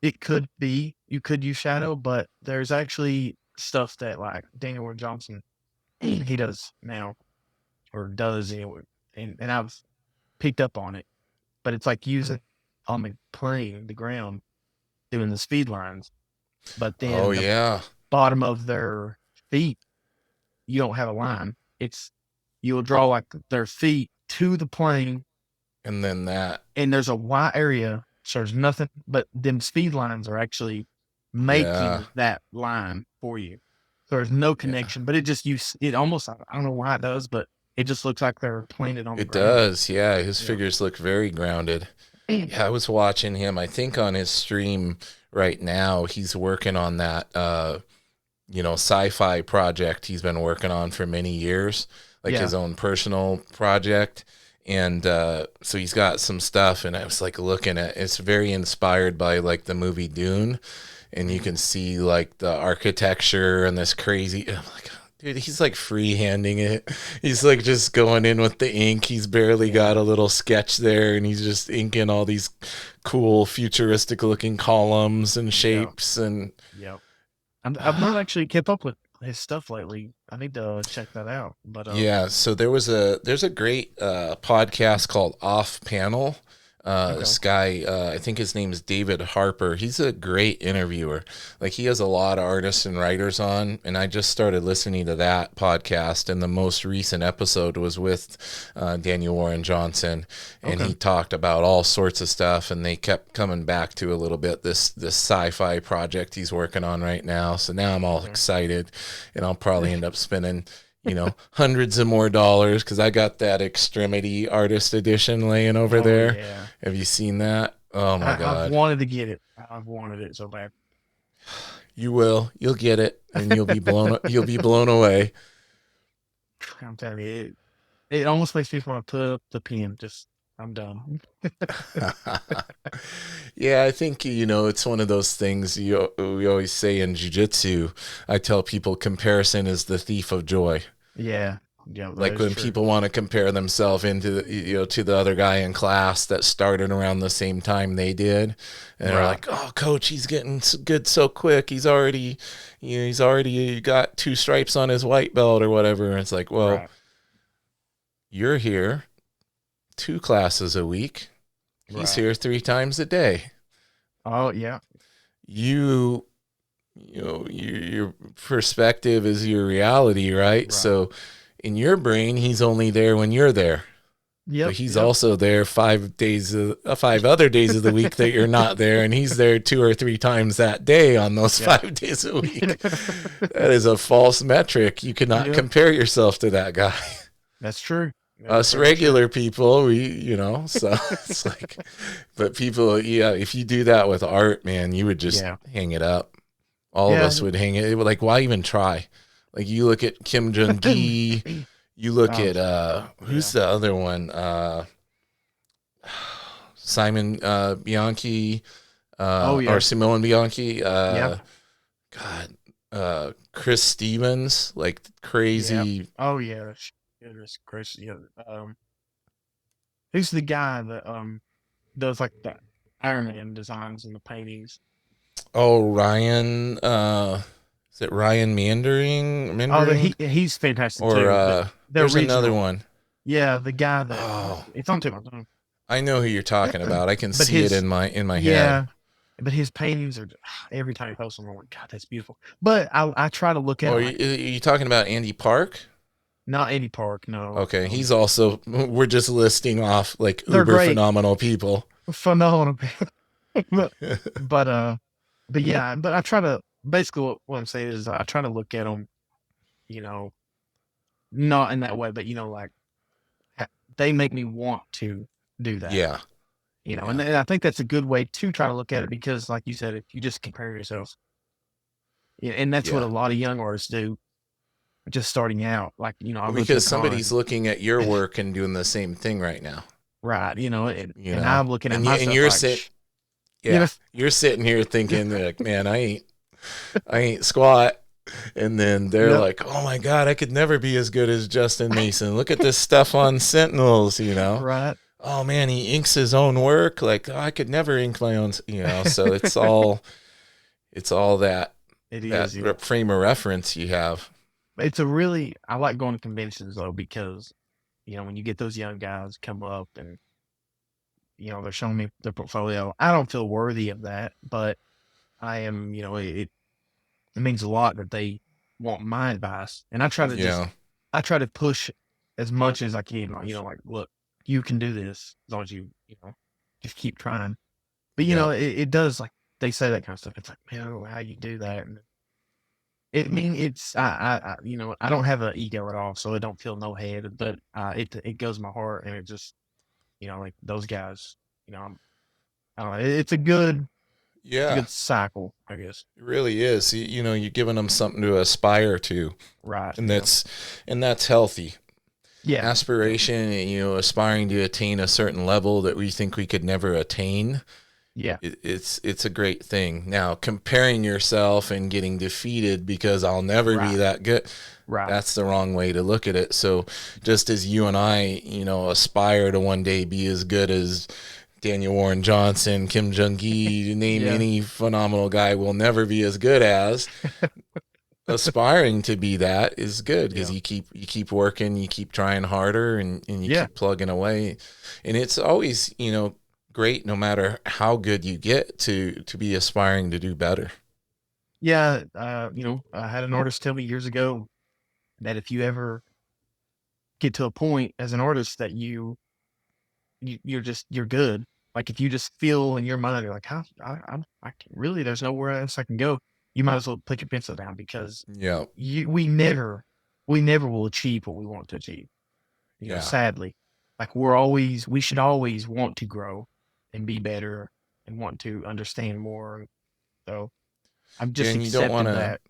it could be you could use shadow, but there's actually stuff that like Daniel Ward Johnson he does now or does and I've picked up on it, but it's like using on the plane, the ground, doing the speed lines, but Oh then the yeah, bottom of their feet, you don't have a line. You'll draw like their feet to the plane, and then that, and there's a white area, so there's nothing, but them speed lines are actually yeah, making that line for you. So there's no yeah, connection, but it almost, I don't know why it does, but it just looks like they're planted on the it ground. does. Yeah, his Yeah. figures look very grounded. Yeah, I was watching him. I think on his stream right now, he's working on that. Sci-fi project he's been working on for many years, like Yeah. his own personal project. And so he's got some stuff, and I was like looking at it's very inspired by like the movie Dune, and you Mhm. can see like the architecture and this crazy. I'm like, dude, he's like freehanding it. He's like just going in with the ink. He's barely got Yeah. a little sketch there, and he's just inking all these cool futuristic looking columns and Yeah. shapes and Yeah. I've not actually kept up with his stuff lately. I need to check that out. But yeah, so there's a great podcast called Off Panel. okay. This guy, I think his name is David Harper. He's a great interviewer. Like he has a lot of artists and writers on, and I just started listening to that podcast. And the most recent episode was with Daniel Warren Johnson, and Okay. he talked about all sorts of stuff. And they kept coming back to a little bit this sci-fi project he's working on right now. So now I'm all Okay. excited, and I'll probably end up spending hundreds of more dollars because I got that Extremity Artist Edition laying over Oh there. yeah. Have you seen that? Oh my I've God. wanted to get it. I've wanted it so bad. You will. You'll get it and you'll be blown away. I'm telling you, it almost makes me want to put up the pen. Just I'm done. Yeah, I think it's one of those things we always say in jiu-jitsu. I tell people comparison is the thief of joy. Yeah, yeah, that Like is when true. people want to compare themselves to the other guy in class that started around the same time they did, and they're Right, like, "Oh, coach, he's getting good so quick. He's already got 2 stripes on his white belt or whatever." And it's like, well, right, you're here 2 classes a week. He's right. here 3 times a day. Oh yeah, You your perspective is your reality, right? right. So in your brain, he's only there when you're there. But Yep, he's yep. also there 5 other days of the week that you're not there, and he's there 2 or 3 times that day on those Yeah. 5 days a week. That is a false metric. You cannot Yep, compare yourself to that guy. that's true. That is Us very true. regular people, so it's like, but people, yeah, if you do that with art, man, you would just Yeah, hang it up. All of yeah. us would hang it. Like, why even try? Like, you look at Kim Jong Gi, you look Oh, at yeah. who's the other one? Simon Bianchi, Oh or yeah, Simone Bianchi, yeah, God, Chris Stevens, like yeah. crazy. Oh yeah. That's crazy. Yeah. Who's the guy that does like the Iron Man designs and the paintings? Oh, Ryan, is it Ryan Oh, Mindering? he's fantastic Or too. The there's another original. one. Yeah, the guy that Oh, it's on tip of my tongue. I know who you're talking about. I can But see it his in my head. yeah, but his paintings are every time he posts them, I'm like, God, that's beautiful. But I try to look at Oh, it like you talking about Andy Park? not Eddie Park, no. Okay, he's also. We're just listing off like They're uber great, phenomenal people. phenomenal, but but but yeah, but I try to basically what I'm saying is I try to look at them, you know, not in that way, but like ha- they make me want to do that. Yeah, And, yeah, I think that's a good way to try to look at it because, like you said, if you just compare yourself, yeah, and that's what a yeah. lot of young artists do, just starting out. Like, I Well, go to a because somebody's con, looking at your work and doing the same thing right now. right? And, You and know, I'm looking at and myself you're like, sitting. you know, Yeah, you're sitting here thinking like, man, I ain't squat. And then they're yep, like, oh my God, I could never be as good as Justin Mason. Look at this stuff on Sentinels. right. Oh man, he inks his own work. Like, oh, I could never ink my own. So it's all It that is, yeah. frame of reference you have. I like going to conventions though because, when you get those young guys come up and, they're showing me their portfolio, I don't feel worthy of that, but I am, it means a lot that they want my advice. And Yeah, I try to push as much as I can. Like, look, you can do this as long as just keep trying. But, yeah, it does like they say that kind of stuff. It's like, man, how you do that? And I mean, I don't have an ego at all, so it don't feel no head, but it goes my heart and it just, like those guys, I don't know. It's a yeah. good cycle, I guess. It really is. You're giving them something to aspire to, Right. and Yeah. that's healthy. Yeah. Yeah. Aspiration, aspiring to attain a certain level that we think we could never attain. Yeah. It's a great thing. Now, comparing yourself and getting defeated because I'll never be Right. that good, Right. that's the wrong way to look at it. So, just as you and I, aspire to one day be as good as Daniel Warren Johnson, Kim Jong Gi, name Yeah. any phenomenal guy we'll never be as good as. Aspiring to be that is good because Yeah. you keep working, you keep trying harder, and you Yeah. keep plugging away, and it's always great no matter how good you get to be aspiring to do better. Yeah. I had an artist tell me years ago that if you ever get to a point as an artist that you're good. Like if you just feel in your mind, you're like, how I can, really, there's nowhere else I can go. You might as well put your pencil down because Yeah, we never. we never will achieve what we want to achieve. Yeah. Sadly, like we should always want to grow and be better and want to understand more. So I'm Yeah, just and accepting that.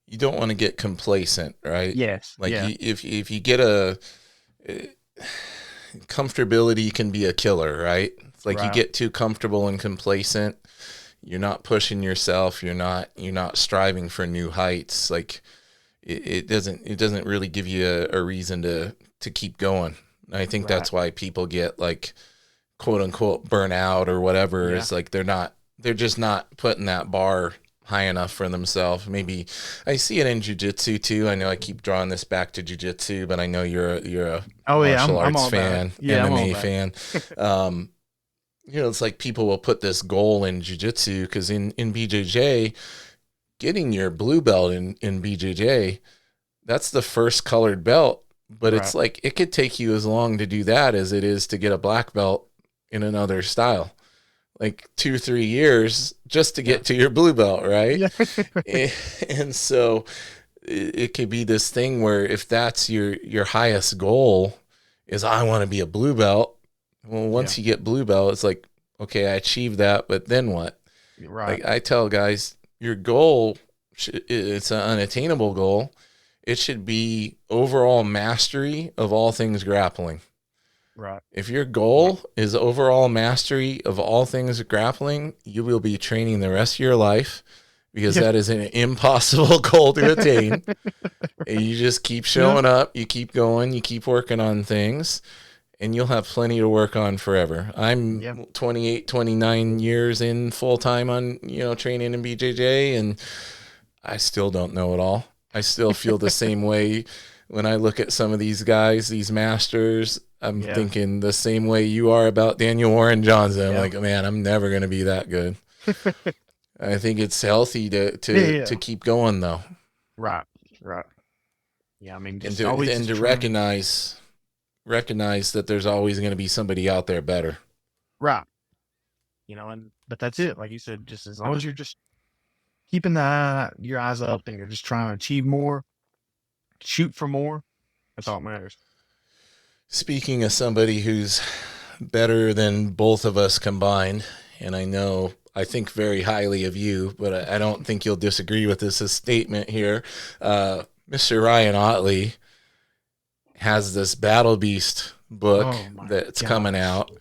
you don't want to get complacent, right? Yes. Like Yeah. if you get a comfortability can be a killer, right? It's like you Right. get too comfortable and complacent, you're not pushing yourself, you're not striving for new heights. Like it doesn't really give you a reason to keep going. I think Right. that's why people get like quote unquote burnout or whatever. Yeah. It's like they're just not putting that bar high enough for themselves. Maybe I see it in jujitsu too. I know I keep drawing this back to jujitsu, but I know you're a Oh yeah. martial I'm arts all about it. fan, Yeah. I'm all MMA about fan. Um, it's like people will put this goal in jujitsu because in BJJ, getting your blue belt in BJJ, that's the first colored belt. it. But it's Right. like it could take you as long to do that as it is to get a black belt in another style. Like 2 3 years just to Yeah. get to your blue belt, right? Yeah. And so it could be this thing where if that's your highest goal is I want to be a blue belt. Well, Yeah. once you get blue belt, it's like, okay, I achieved that, but then what? Right. Like I tell guys, your goal, it's an unattainable goal. It should be overall mastery of all things grappling. Right. If your Right. goal is overall mastery of all things grappling, you will be training the rest of your life because Yeah. that is an impossible goal to attain. And you just keep Yeah. showing up, you keep going, you keep working on things, and you'll have plenty to work on forever. I'm Yeah. 28, 29 years in full time on, training in BJJ, and I still don't know it all. I still feel the same way when I look at some of these guys, these masters. I'm Yeah. thinking the same way you are about Daniel Warren Johnson. I'm Yeah. like, man, I'm never going to be that good. I think it's healthy to Yeah. to Yeah. to keep going though, Right. Right. Yeah. I mean, and just to always and just to trying. recognize that there's always going to be somebody out there better. Right. And but that's it. Like you said, just as long as you're just keeping your eyes up and you're just trying to achieve more, shoot for more. That's all that matters. Speaking of somebody who's better than both of us combined, and I think very highly of you, but I don't think you'll disagree with this statement here. Mr. Ryan Otley has this Battle Beast book Oh my that's coming gosh. out,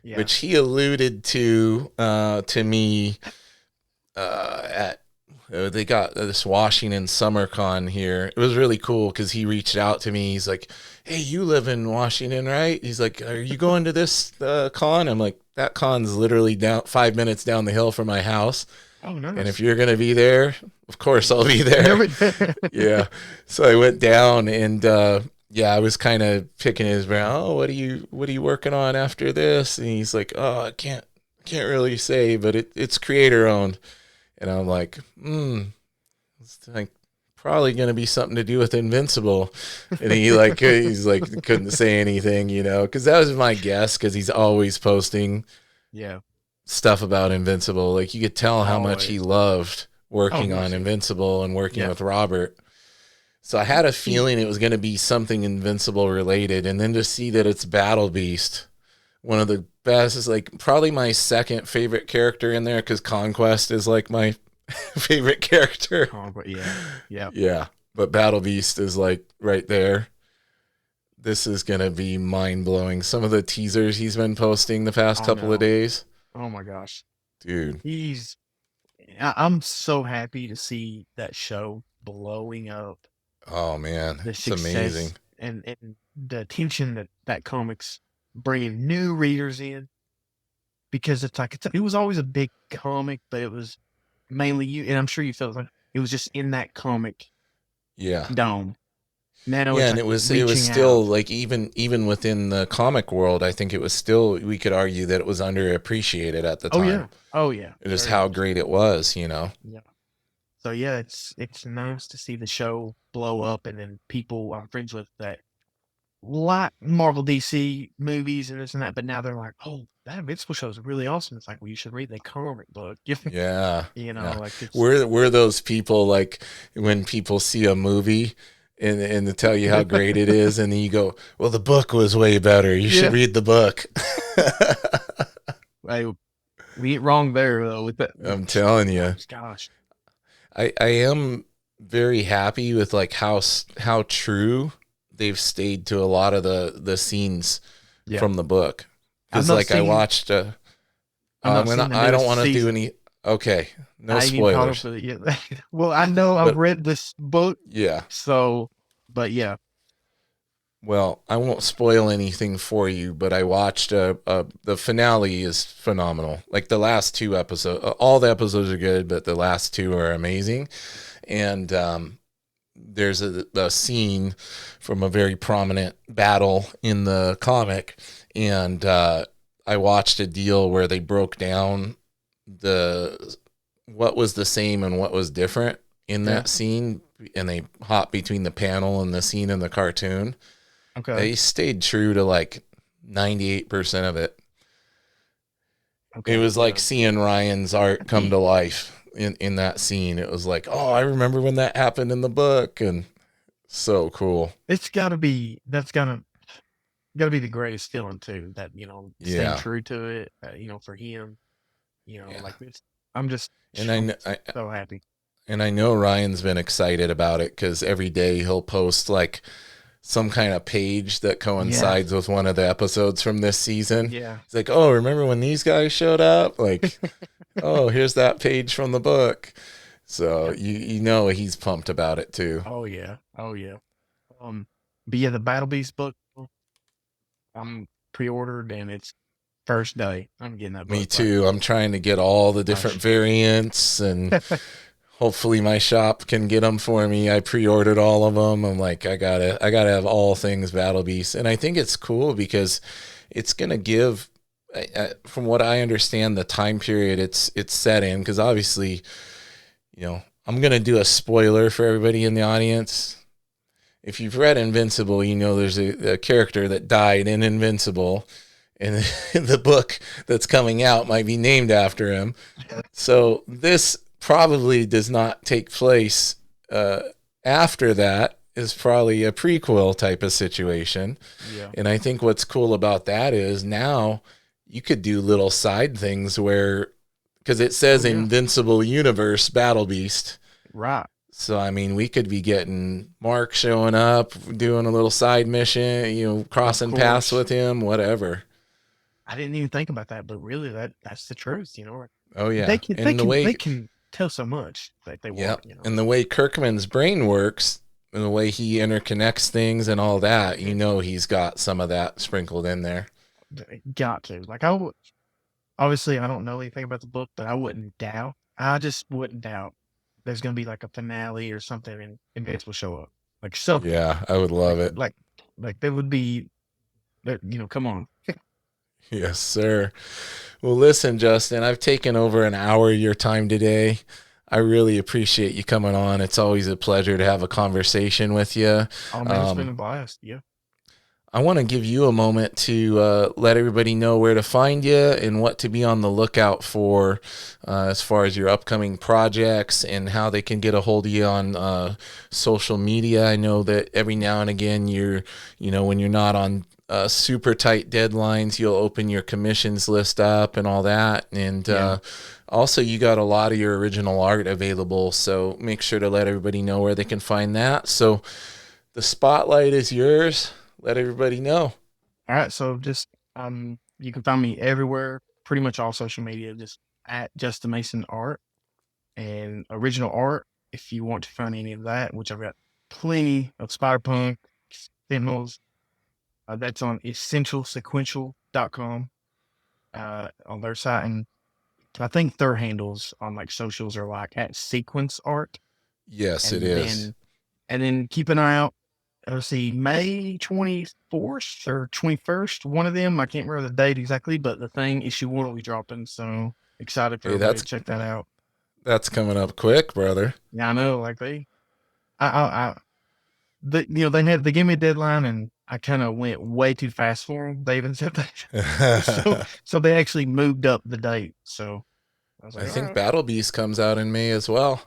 Yeah. which he alluded to me at. They got this Washington Summer Con here. It was really cool because he reached out to me. He's like, "Hey, you live in Washington, right?" He's like, "Are you going to this con?" I'm like, "That con's literally down 5 minutes down the hill from my house. Oh, And if nice. you're gonna be there, of course I'll be Yeah. there." Yeah. So I went down and yeah, I was kind of picking his brain. Oh, what are you working on after this? And he's like, "Oh, I can't really say, but it's creator owned." And I'm like, it's like probably gonna be something to do with Invincible. And he's like couldn't say anything, because that was my guess because he's always posting Yeah. stuff about Invincible. Like you could tell how much he Always. loved Oh, working on nice. Invincible and working Yeah. with Robert. So I had a He. feeling it was going to be something Invincible related, and then to see that it's Battle Beast, one of the best, is like probably my second favorite character in there because Conquest is like my favorite character. But yeah. Yeah. Yeah, but Battle Beast is like right there. This is going to be mind blowing. Some of the teasers he's been posting the past Oh couple of no. days, Oh my gosh. dude. He's. I'm so happy to see that show blowing up, Oh man, the it's amazing. success and the attention that comics bringing new readers in, because it's like it was always a big comic, but it was mainly you, and I'm sure you felt like it was just in that comic Yeah. dome. Now Yeah, it's and like it was reaching still out. like even within the comic world, I think it was still we could argue that it was underappreciated at the Oh time. yeah. Oh yeah. It is Very how much so. great it was. Yeah. So yeah, it's nice to see the show blow up, and then people I'm friends with that like Marvel DC movies and this and that, but now they're like, oh, that Invincible show is really awesome. It's like, well, you should read the comic book. Yeah. Yeah. Like it's We're those people like when people see a movie and to tell you how great it is, and then you go, well, the book was way better. You should Yeah. read the book. Hey, we ain't wrong there though with that. I'm telling you. Gosh. I am very happy with like how true they've stayed to a lot of the scenes Yeah. from the book. I've Because not like I seen watched, I've not seen the I don't newest want to do season. any. Okay, no I ain't even caught up spoilers. with it yet. Well, I know I've But read this book, yeah, so but yeah. well, I won't spoil anything for you. But I watched the finale is phenomenal. Like the last two episodes, all the episodes are good, but the last two are amazing. And there's a scene from a very prominent battle in the comic, and I watched a deal where they broke down the what was the same and what was different in Yeah. that scene, and they hopped between the panel and the scene in the cartoon. Okay. They stayed true to like 98% of it. It Okay. was like Yeah. seeing Ryan's art come to life in that scene. It was like, oh, I remember when that happened in the book, and so cool. It's gotta be the greatest feeling too. That staying Yeah, true to it. For him, yeah. like this. I'm just And I'm so happy. I know Ryan's been excited about it because every day he'll post like some kind of page that Yeah. coincides with one of the episodes from this season. Yeah. He's like, "Oh, remember when these guys showed up? Like, oh, here's that page from the book." So Yep. you know he's pumped about it too. Oh yeah. Oh yeah. But yeah, the Battle Beast book, I'm pre-ordered and it's first day. I'm getting that Me book. Like, too. I'm trying to get all the different gosh. variants, and hopefully my shop can get them for me. I pre-ordered all of them. I'm like, I gotta have all things Battle Beast, and I think it's cool because it's gonna give, from what I understand, the time period it's set in. Because obviously, I'm gonna do a spoiler for everybody in the audience. If you've read Invincible, you know there's a character that died in Invincible, and the book that's coming out might be named after him. So this probably does not take place after that. Is probably a prequel type of situation. Yeah. And I think what's cool about that is now you could do little side things where, because it says Oh yeah. Invincible Universe Battle Beast. Right. So, I mean, we could be getting Mark showing up, doing a little side mission, Of crossing paths course. with him, whatever. I didn't even think about that, but really that's the truth, Oh, They yeah. can they And the can they way, can tell so much that they yeah. want. And the way Kirkman's brain works and the way he interconnects things and all that, he's got some of that sprinkled in there. They got to. Like I would obviously I don't know anything about the book, but I wouldn't doubt. I just wouldn't doubt there's gonna be like a finale or something and Vince will show up. Like something. Yeah, I would love Like it. like like there would be come on. Yes, sir. Well, listen, Justin, I've taken over an hour of your time today. I really appreciate you coming on. It's always a pleasure to have a conversation with you. Oh man, it's been Um, a blast. Yeah. I want to give you a moment to let everybody know where to find you and what to be on the lookout for as far as your upcoming projects and how they can get a hold of you on social media. I know that every now and again when you're not on super tight deadlines, you'll open your commissions list up and all that. And Yeah. also, you got a lot of your original art available. So make sure to let everybody know where they can find that. So the spotlight is yours. Let everybody know. All right, so just you can find me everywhere, pretty much all social media, just at Justin Mason Art and original art. If you want to find any of that, which I've got plenty of Spider-Punk, Sentinels, that's on essentialsequential.com on their site, and I think their handles on like socials are like at Sequence Art, Yes, it and is. then keep an eye out. Let's see, May 24th or 21st, one of them. I can't remember the date exactly, but the thing issue one will be dropping. So excited for Hey, everybody that's to check that out. that's coming up quick, brother. Yeah, I know. Like they gave me a deadline, and I kind of went way too fast for them. They even said that, so I so they actually moved up the date. So I was like, all think right, Battle Beast comes out in May as well.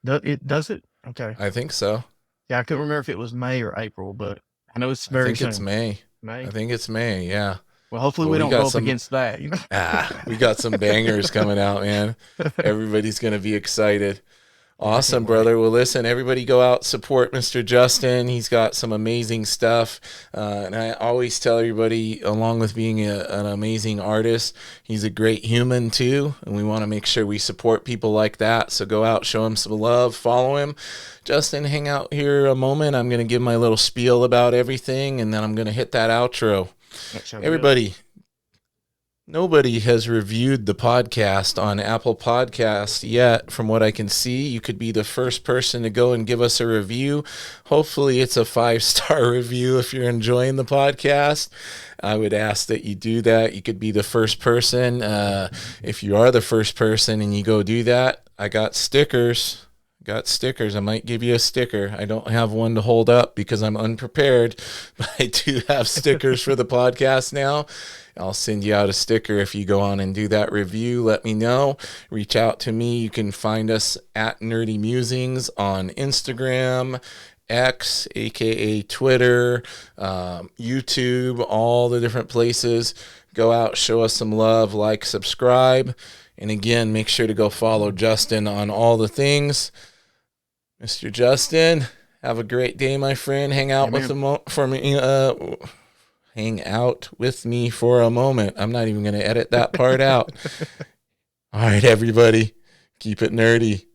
it does it. Okay, I think so. Yeah, I couldn't remember if it was May or April, but I know it's I very think it's soon. May. I May. think it's May. Yeah. Well, hopefully Well, we we don't go got up some. against that. You know. We got some bangers coming out, man. Everybody's gonna be excited. Yeah, I Awesome, can't wait. brother. Well, listen, everybody go out, support Mr. Justin. He's got some amazing stuff. And I always tell everybody, along with being an amazing artist, he's a great human too. And we want to make sure we support people like that. So go out, show him some love, follow him. Justin, hang out here a moment. I'm going to give my little spiel about everything, and then I'm going to hit that outro. That sounds good. Everybody, nobody has reviewed the podcast on Apple Podcasts yet. From what I can see, you could be the first person to go and give us a review. Hopefully it's a 5-star review if you're enjoying the podcast. I would ask that you do that. You could be the first person. If you are the first person and you go do that, I got stickers. I might give you a sticker. I don't have one to hold up because I'm unprepared, but I do have stickers for the podcast now. I'll send you out a sticker if you go on and do that review. Let me know. Reach out to me. You can find us at Nerdy Musings on Instagram, X, aka Twitter, YouTube, all the different places. Go out, show us some love, like, subscribe. And again, make sure to go follow Justin on all the things. Mr. Justin, have a great day, my friend. Hang out with hang out with me for a moment. I'm not even going to edit that part out. All right, everybody, keep it nerdy.